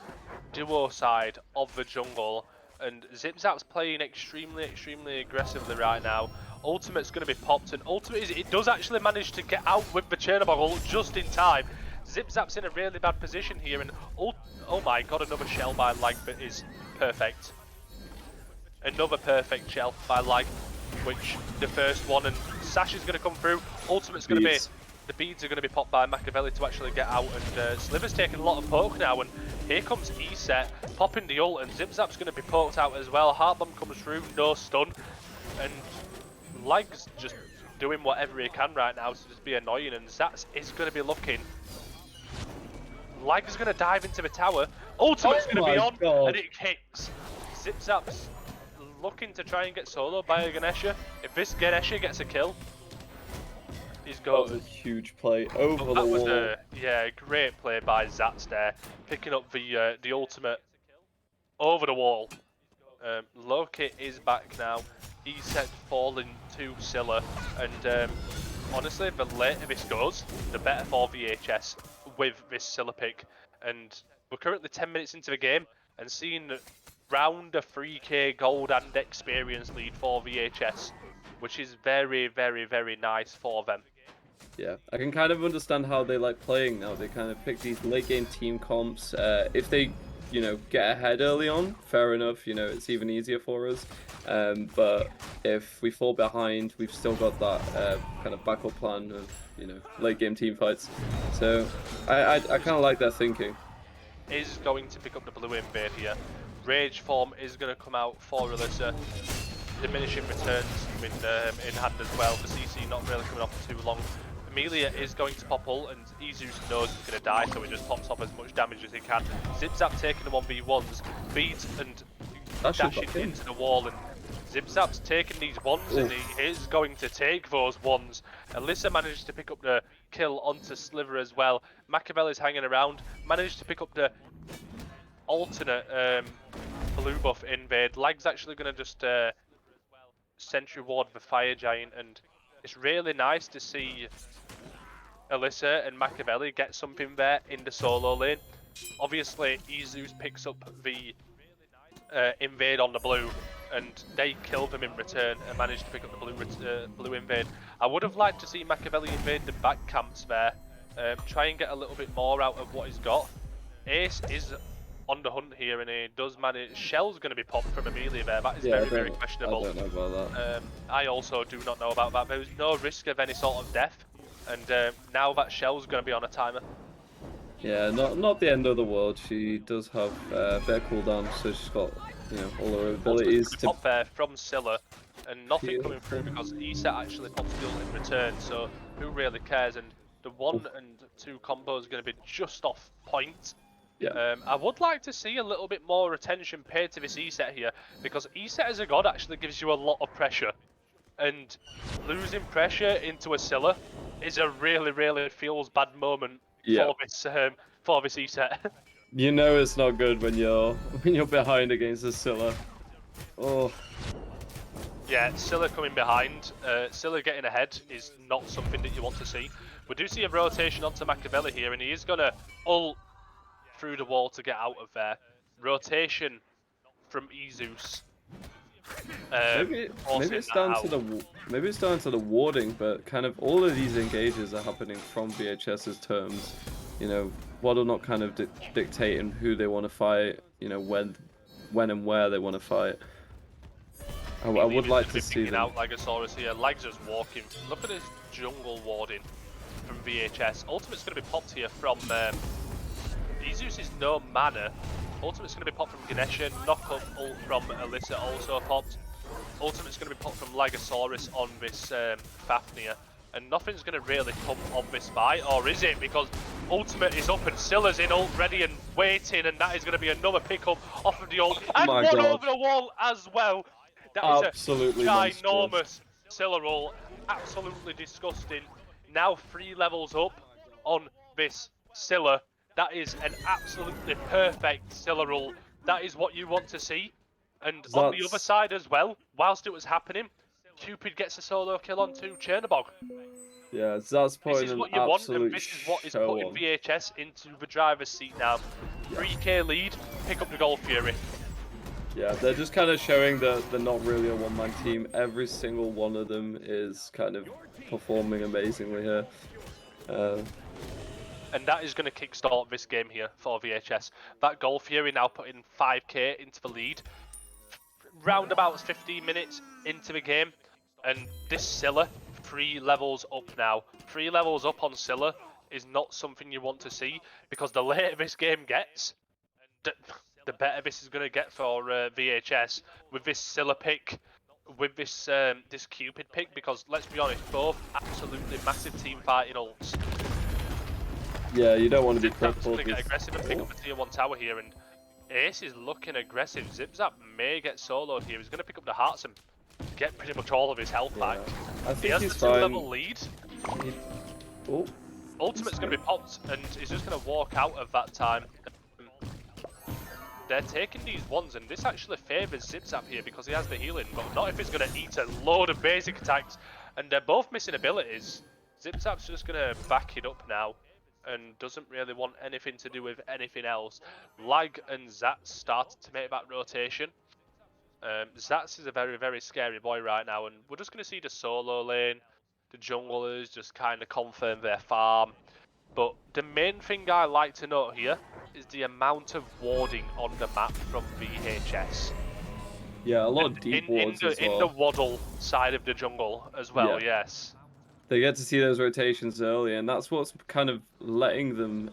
duo side of the jungle, and Zipzap's playing extremely aggressively right now. Ultimate's going to be popped, and Ultimate it does actually manage to get out with the Chernobog ult just in time. Zipzap's in a really bad position here, and oh my god, another shell by Lagbit is perfect. Another perfect shell by Lag, which the first one, and Sash is going to come through. Ultimate's going to be, the beads are going to be popped by Machiavelli to actually get out, and Sliver's taking a lot of poke now, and here comes E-Set, popping the ult, and Zipzap's going to be poked out as well. Heartbomb comes through, no stun, and Lag's just doing whatever he can right now to just be annoying, and Zats is going to be looking. Lag's going to dive into the tower, Ultimate's going to be on, and it hits. Zipzap's looking to try and get soloed by a Ganesha. If this Ganesha gets a kill, he's got a huge play over the wall. Yeah, great play by Zats there, picking up the ultimate over the wall. Loki is back now. He's set falling to Scylla, and honestly, the later this goes, the better for VHS with this Scylla pick. And we're currently 10 minutes into the game and seeing round a 3k gold and experience lead for VHS, which is very nice for them. Yeah, I can kind of understand how they like playing now. They kind of pick these late game team comps. If they, you know, get ahead early on, fair enough, you know, it's even easier for us. But if we fall behind, we've still got that kind of backup plan of, you know, late game team fights. So I kind of like that thinking. Is going to pick up the blue invade here. Rage form is going to come out for Alyssa. Diminishing returns in hand as well. The CC not really coming off for too long. Amelia is going to pop ult, and Izus knows he's going to die, so he just pops off as much damage as he can. Zipzap taking the 1v1s, beads and dashing into the wall, and Zipzap's taking these ones, and he is going to take those ones. Alyssa managed to pick up the kill onto Sliver as well. Machiavelli's hanging around, managed to pick up the alternate blue buff invade. Lag's actually going to just sentry ward the fire giant, and it's really nice to see Alyssa and Machiavelli get something there in the solo lane. Obviously, Izus picks up the invade on the blue, and they killed him in return and managed to pick up the blue invade. I would have liked to see Machiavelli invade the back camps there, try and get a little bit more out of what he's got. Ace is on the hunt here, and he does manage. Shell's going to be popped from Amelia there. That is very questionable. I don't know about that. I also do not know about that. There was no risk of any sort of death, and now that Shell's going to be on a timer. Yeah, not the end of the world. She does have better cooldown, so she's got, you know, all her abilities to pop there from Scylla, and nothing coming through because ESET actually pops the ult in return. So who really cares? And the 1 and 2 combo is going to be just off point. Yeah. I would like to see a little bit more attention paid to this ESET here, because ESET as a god actually gives you a lot of pressure, and losing pressure into a Scylla is a really feels bad moment for this ESET. You know it's not good when you're behind against a Scylla. Oh. Yeah, Scylla coming behind. Scylla getting ahead is not something that you want to see. We do see a rotation onto Machiavelli here, and he is gonna ult through the wall to get out of there. Rotation from Izus. Maybe it's down to the warding, but kind of all of these engages are happening from VHS's terms. You know, WODL not kind of dictating who they want to fight. You know, when and where they want to fight. I would like to see them. Out Legosaurus here. Legs just walking. Look at this jungle warding from VHS. Ultimate's going to be popped here from Izus is no mana. Ultimate's going to be popped from Ganesha. Knock up ult from Alyssa also popped. Ultimate's going to be popped from Legosaurus on this Fafnir. and nothing's going to really come of this fight, or is it? Because Ultimate is up and Scylla's in ult ready and waiting, and that is going to be another pickup off of the ult, and my one God. over the wall as well. That is Absolutely a monstrous. ginormous Scylla ult, absolutely disgusting. Now 3 levels up on this Scylla. That is an absolutely perfect Scylla ult. That is what you want to see. And on the other side as well, whilst it was happening, Cupid gets a solo kill onto Chernobog. Yeah, that's This putting is an what you want, and absolute this is what is show putting on. VHS into the driver's seat now. 3k lead, pick up the Gold Fury. Yeah, they're just kind of showing that they're not really a one-man team. Every single one of them is kind of performing amazingly here. And that is going to kickstart this game here for VHS. That Gold Fury now putting 5k into the lead. Round about 15 minutes into the game, and this Scylla 3 levels up now. 3 levels up on Scylla is not something you want to see, because the later this game gets, the better this is going to get for VHS with this Scylla pick, with this this Cupid pick, because let's be honest, both absolutely massive team fighting ults. Yeah, you don't want to be Zipzap's crippled. going to get aggressive and pick up a tier 1 tower here, and Ace is looking aggressive. Zipzap may get soloed here. He's going to pick up the hearts and get pretty much all of his health back. I He think has he's the 2-level fine. lead. Oh, Ultimate's going to be popped, and he's just going to walk out of that time. They're taking these ones, and this actually favours Zipzap here because he has the healing, but not if it's going to eat a load of basic attacks. And they're both missing abilities. Zipzap's just going to back it up now and doesn't really want anything to do with anything else. Lag and Zats started to make that rotation. Zats is a very, very scary boy right now, and we're just going to see the solo lane, the junglers just kind of confirm their farm. But the main thing I like to note here is the amount of warding on the map from VHS. yeah, a lot And of deep wards as in the well. WODL side of the jungle as well, yes. They get to see those rotations early, and that's what's kind of letting them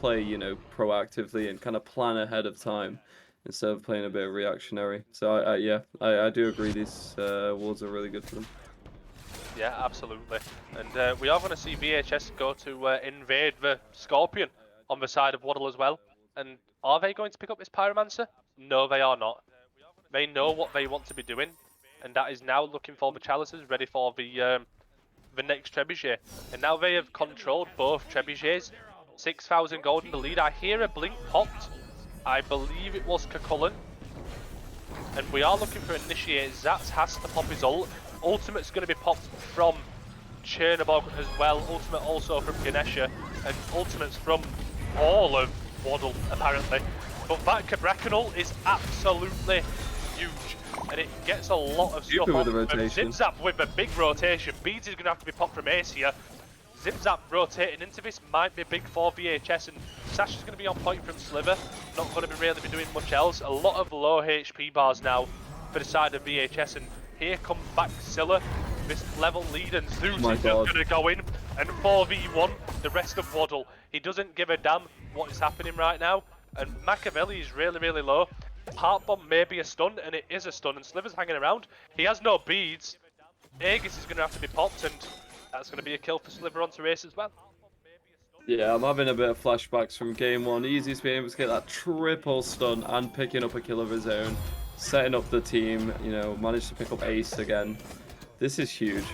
play, you know, proactively and kind of plan ahead of time instead of playing a bit reactionary. So yeah, I do agree these wards are really good for them. Yeah, absolutely. And we are going to see VHS go to invade the Scorpion on the side of WODL as well. And are they going to pick up this Pyromancer? No, they are not. They know what they want to be doing, and that is now looking for the Chalices ready for the next Trebuchet. And now they have controlled both Trebuchets. 6,000 gold in the lead. I hear a blink popped. I believe it was Kakullen. And we are looking for Initiate. Zats has to pop his ult. Ultimate's going to be popped from Chernobog as well. Ultimate also from Ganesha. And Ultimate's from all of WODL, apparently. But that Cabrakan ult is absolutely huge. And it gets a lot of stuff off. And Zipzap with a big rotation. Beads is going to have to be popped from Ace here. Zipzap rotating into this might be big for VHS, and Sasha's going to be on point from Sliver. Not going to really be doing much else. A lot of low HP bars now for the side of VHS, and here comes back Scylla. This level lead, and Zeus is just going to go in and 4v1 the rest of WODL. He doesn't give a damn what is happening right now, and Machiavelli is really, really low. Heart Bomb may be a stun, and it is a stun, and Sliver's hanging around. He has no beads. Aegis is going to have to be popped, and that's going to be a kill for Sliver onto Ace as well. Yeah, I'm having a bit of flashbacks from game one. Easy's being able to get that triple stun and picking up a kill of his own, setting up the team, you know, managed to pick up Ace again. This is huge.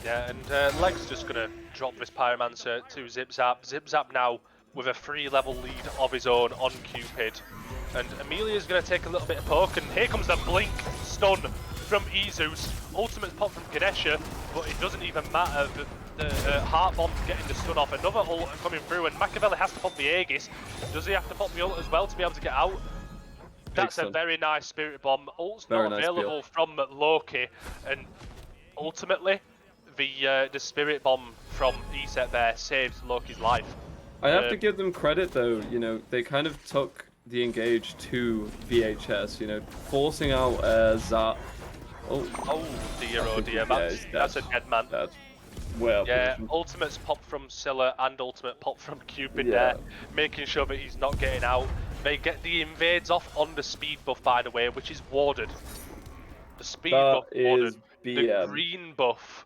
Yeah, and Leg's just going to drop this Pyromancer to Zipzap. Zipzap now with a 3-level lead of his own on Cupid. And Amelia's going to take a little bit of poke, and here comes the blink stun from Izus. Ultimate's pop from Ganesha, but it doesn't even matter. The Heart Bomb getting the stun off. Another ult coming through, and Machiavelli has to pop the Aegis. Does he have to pop the ult as well to be able to get out? That's a very nice Spirit Bomb. Ult's not available from Loki, and ultimately, the Spirit Bomb from Eset there saves Loki's life. I have to give them credit though, you know, they kind of took the engage to VHS, you know, forcing out Zat. Oh dear, that's a dead man. Well, yeah, Ultimate's pop from Scylla and Ultimate pop from Cupid there, making sure that he's not getting out. They get the invades off on the speed buff, by the way, which is warded. The speed buff warded. The green buff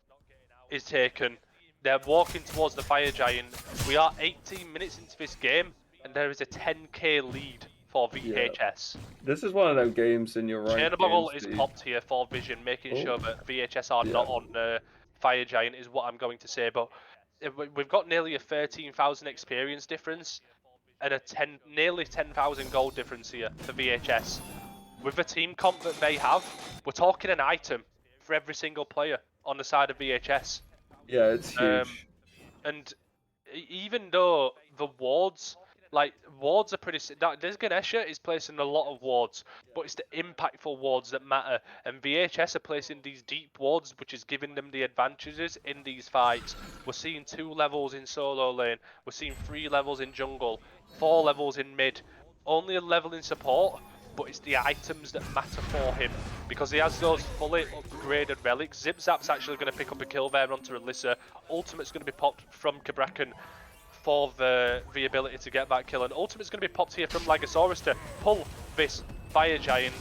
is taken. They're walking towards the fire giant. We are 18 minutes into this game, and there is a 10k lead for VHS. This is one of those games in your ranked games. Chernobyl is popped here for vision, making Oh. sure that VHS are Yeah. not on fire giant is what I'm going to say. But we've got nearly a 13,000 experience difference and a nearly 10,000 gold difference here for VHS. With the team comp that they have, we're talking an item for every single player on the side of VHS. Yeah, it's huge. And even though the wards, wards are pretty. This Ganesha is placing a lot of wards, but it's the impactful wards that matter. And VHS are placing these deep wards, which is giving them the advantages in these fights. We're seeing 2 levels in solo lane. We're seeing 3 levels in jungle, 4 levels in mid, only a level in support. But it's the items that matter for him because he has those fully upgraded relics. Zip Zap's actually going to pick up a kill there onto Alyssa. Ultimate's going to be popped from Kabrakan for the ability to get that kill, and Ultimate's going to be popped here from Lagosaurus to pull this fire giant.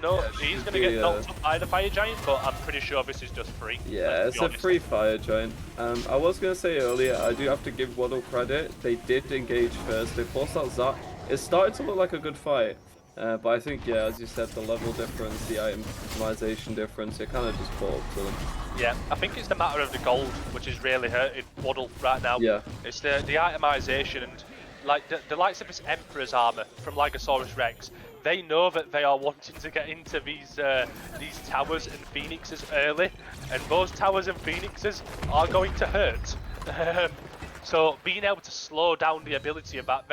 No, he's going to get knocked up by the fire giant, but I'm pretty sure this is just free. Yeah, it's a free fire giant. I was going to say earlier, I do have to give WODL credit. They did engage first. They forced out Zap. It started to look like a good fight. But I think, yeah, as you said, the level difference, the itemization difference, it kind of just caught up to them. Yeah, I think it's the matter of the gold, which is really hurting WODL right now. Yeah. It's the itemization and like the likes of this Emperor's armor from Lagosaurus Rex. They know that they are wanting to get into these towers and phoenixes early, and those towers and phoenixes are going to hurt. So being able to slow down the ability of that,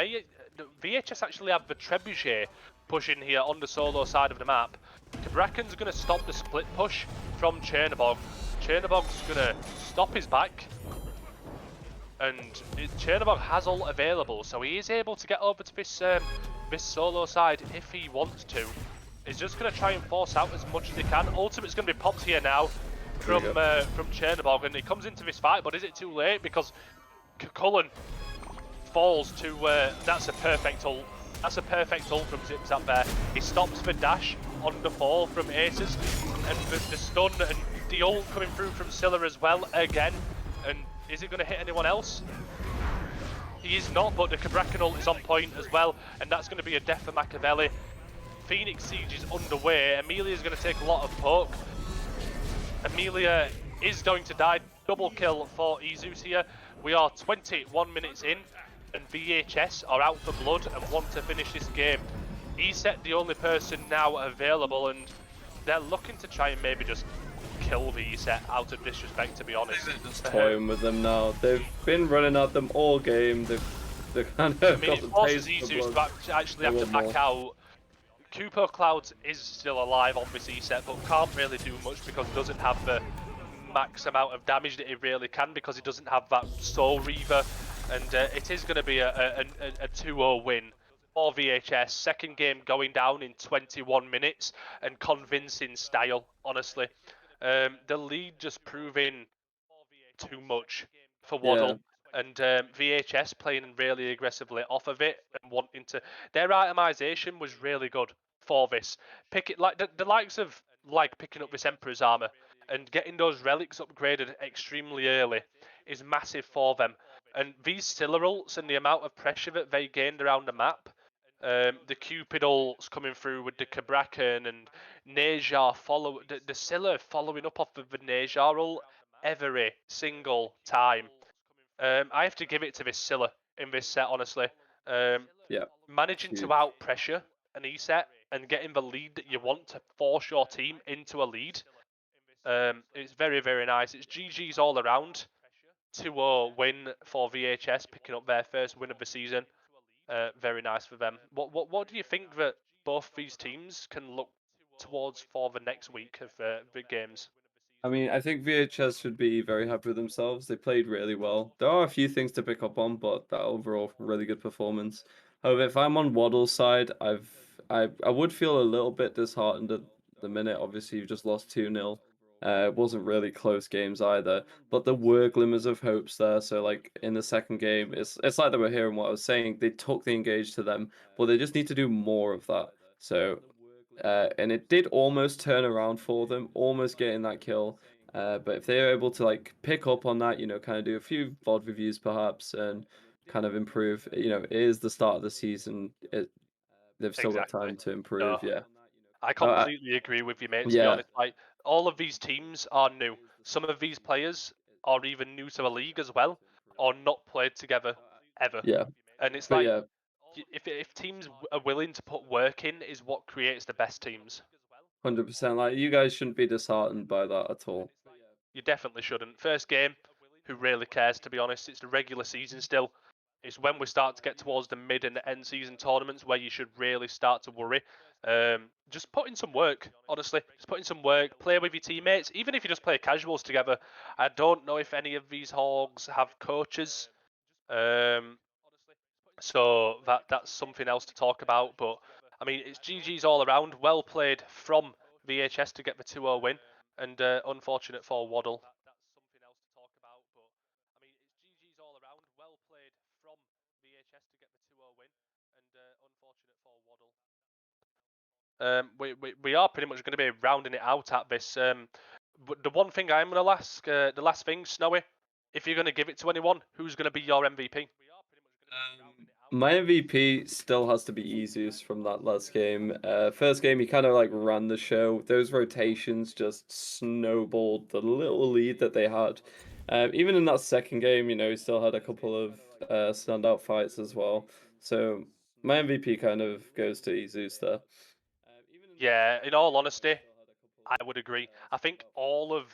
VHS actually have the Trebuchet pushing here on the solo side of the map. Kabrakan's going to stop the split push from Chernobog. Chernobog's going to stop his back. And Chernobog has ult available, so he is able to get over to this solo side if he wants to. He's just going to try and force out as much as he can. Ultimate's going to be popped here now from Chernobog, and he comes into this fight, but is it too late? Because Cullen falls to... that's a perfect ult. That's a perfect ult from Zipzap there. He stops the dash on the fall from Aces, and the stun and the ult coming through from Scylla as well again. And is it going to hit anyone else? He is not, but the Kabrakan ult is on point as well, and that's going to be a death for Machiavelli. Phoenix Siege is underway. Amelia's going to take a lot of poke. Amelia is going to die. Double kill for Izus here. We are 21 minutes in, and VHS are out for blood and want to finish this game. ESET the only person now available, and they're looking to try and maybe just kill the ESET out of disrespect, to be honest. Just toying with them now. They've been running at them all game. They've kind of got it the forces taste Izus of to actually have to back out. Cooper Clouds is still alive on this ESET, but can't really do much because he doesn't have the max amount of damage that he really can, because he doesn't have that Soul Reaver, and it is going to be a 2-0 win for VHS. Second game going down in 21 minutes, and convincing style, honestly. The lead just proving too much for WODL, and VHS playing really aggressively off of it and wanting to. Their itemization was really good for this. Pick it like the likes of picking up this Emperor's armor and getting those relics upgraded extremely early is massive for them. And these Scylla ults and the amount of pressure that they gained around the map, the Cupid ults coming through with the Kabrakan and Nejar the Scylla following up off of the Nejar ult every single time. I have to give it to this Scylla in this set, honestly. Managing to out pressure an E-set and getting the lead that you want to force your team into a lead. It's very, very nice. It's GG's all around. 2-0 win for VHS, picking up their first win of the season. Very nice for them. What do you think that both these teams can look towards for the next week of the games? I mean, I think VHS should be very happy with themselves. They played really well. There are a few things to pick up on, but that overall really good performance. However, if I'm on WODL's side, I would feel a little bit disheartened at the minute. Obviously, you've just lost 2-0. It wasn't really close games either, but there were glimmers of hopes there. So, like in the second game, it's like they were hearing what I was saying. They took the engage to them, but they just need to do more of that. So, and it did almost turn around for them, almost getting that kill. But if they're able to like pick up on that, kind of do a few VOD reviews perhaps, and kind of improve, it is the start of the season. They've still got Exactly. time to No, improve. Yeah. I So, completely agree with you, mate. To be yeah. honest, like all of these teams are new. Some of these players are even new to the league as well, or not played together ever. Yeah. And it's But like yeah, if teams are willing to put work in, is what creates the best teams. 100%. Like you guys shouldn't be disheartened by that at all. You definitely shouldn't. First game, who really cares? To be honest, it's the regular season still. It's when we start to get towards the mid and end season tournaments where you should really start to worry. Just put in some work, honestly. Just put in some work. Play with your teammates, even if you just play casuals together. I don't know if any of these hogs have coaches, um, so that's something else to talk about. But I mean, it's GG's all around. Well played from VHS to get the 2-0 win, and unfortunate for WODL. We are pretty much going to be rounding it out at this. But the one thing I'm going to ask, the last thing, Snowy, if you're going to give it to anyone, who's going to be your MVP? My MVP still has to be Ezeus from that last game. First game, he kind of like ran the show. Those rotations just snowballed the little lead that they had. Even in that second game, he still had a couple of standout fights as well. So my MVP kind of goes to Ezeus there. Yeah, in all honesty, I would agree. I think all of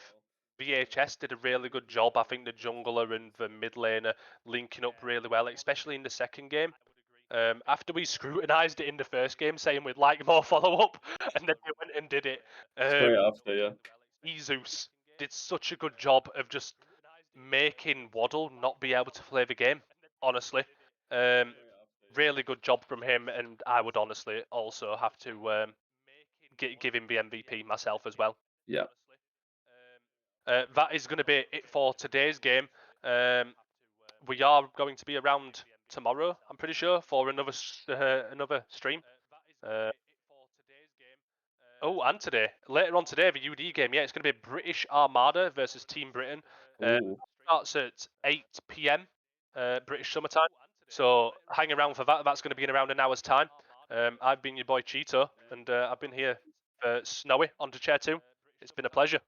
VHS did a really good job. I think the jungler and the mid laner linking up really well, especially in the second game. After we scrutinised it in the first game, saying we'd like more follow up, and then they went and did it. Straight after, yeah. Ezeus did such a good job of just making Waddle not be able to play the game. Honestly, really good job from him, and I would honestly also have to give him the MVP myself as well. Yeah. That is going to be it for today's game. We are going to be around tomorrow, I'm pretty sure, for another stream. And today, later on today, the UD game. Yeah, it's going to be British Armada versus Team Britain. Ooh. Starts at 8 p.m. British summertime. So hang around for that. That's going to be in around an hour's time. I've been your boy Cheeto, and I've been here for Snowy on to Chair 2. It's been a pleasure.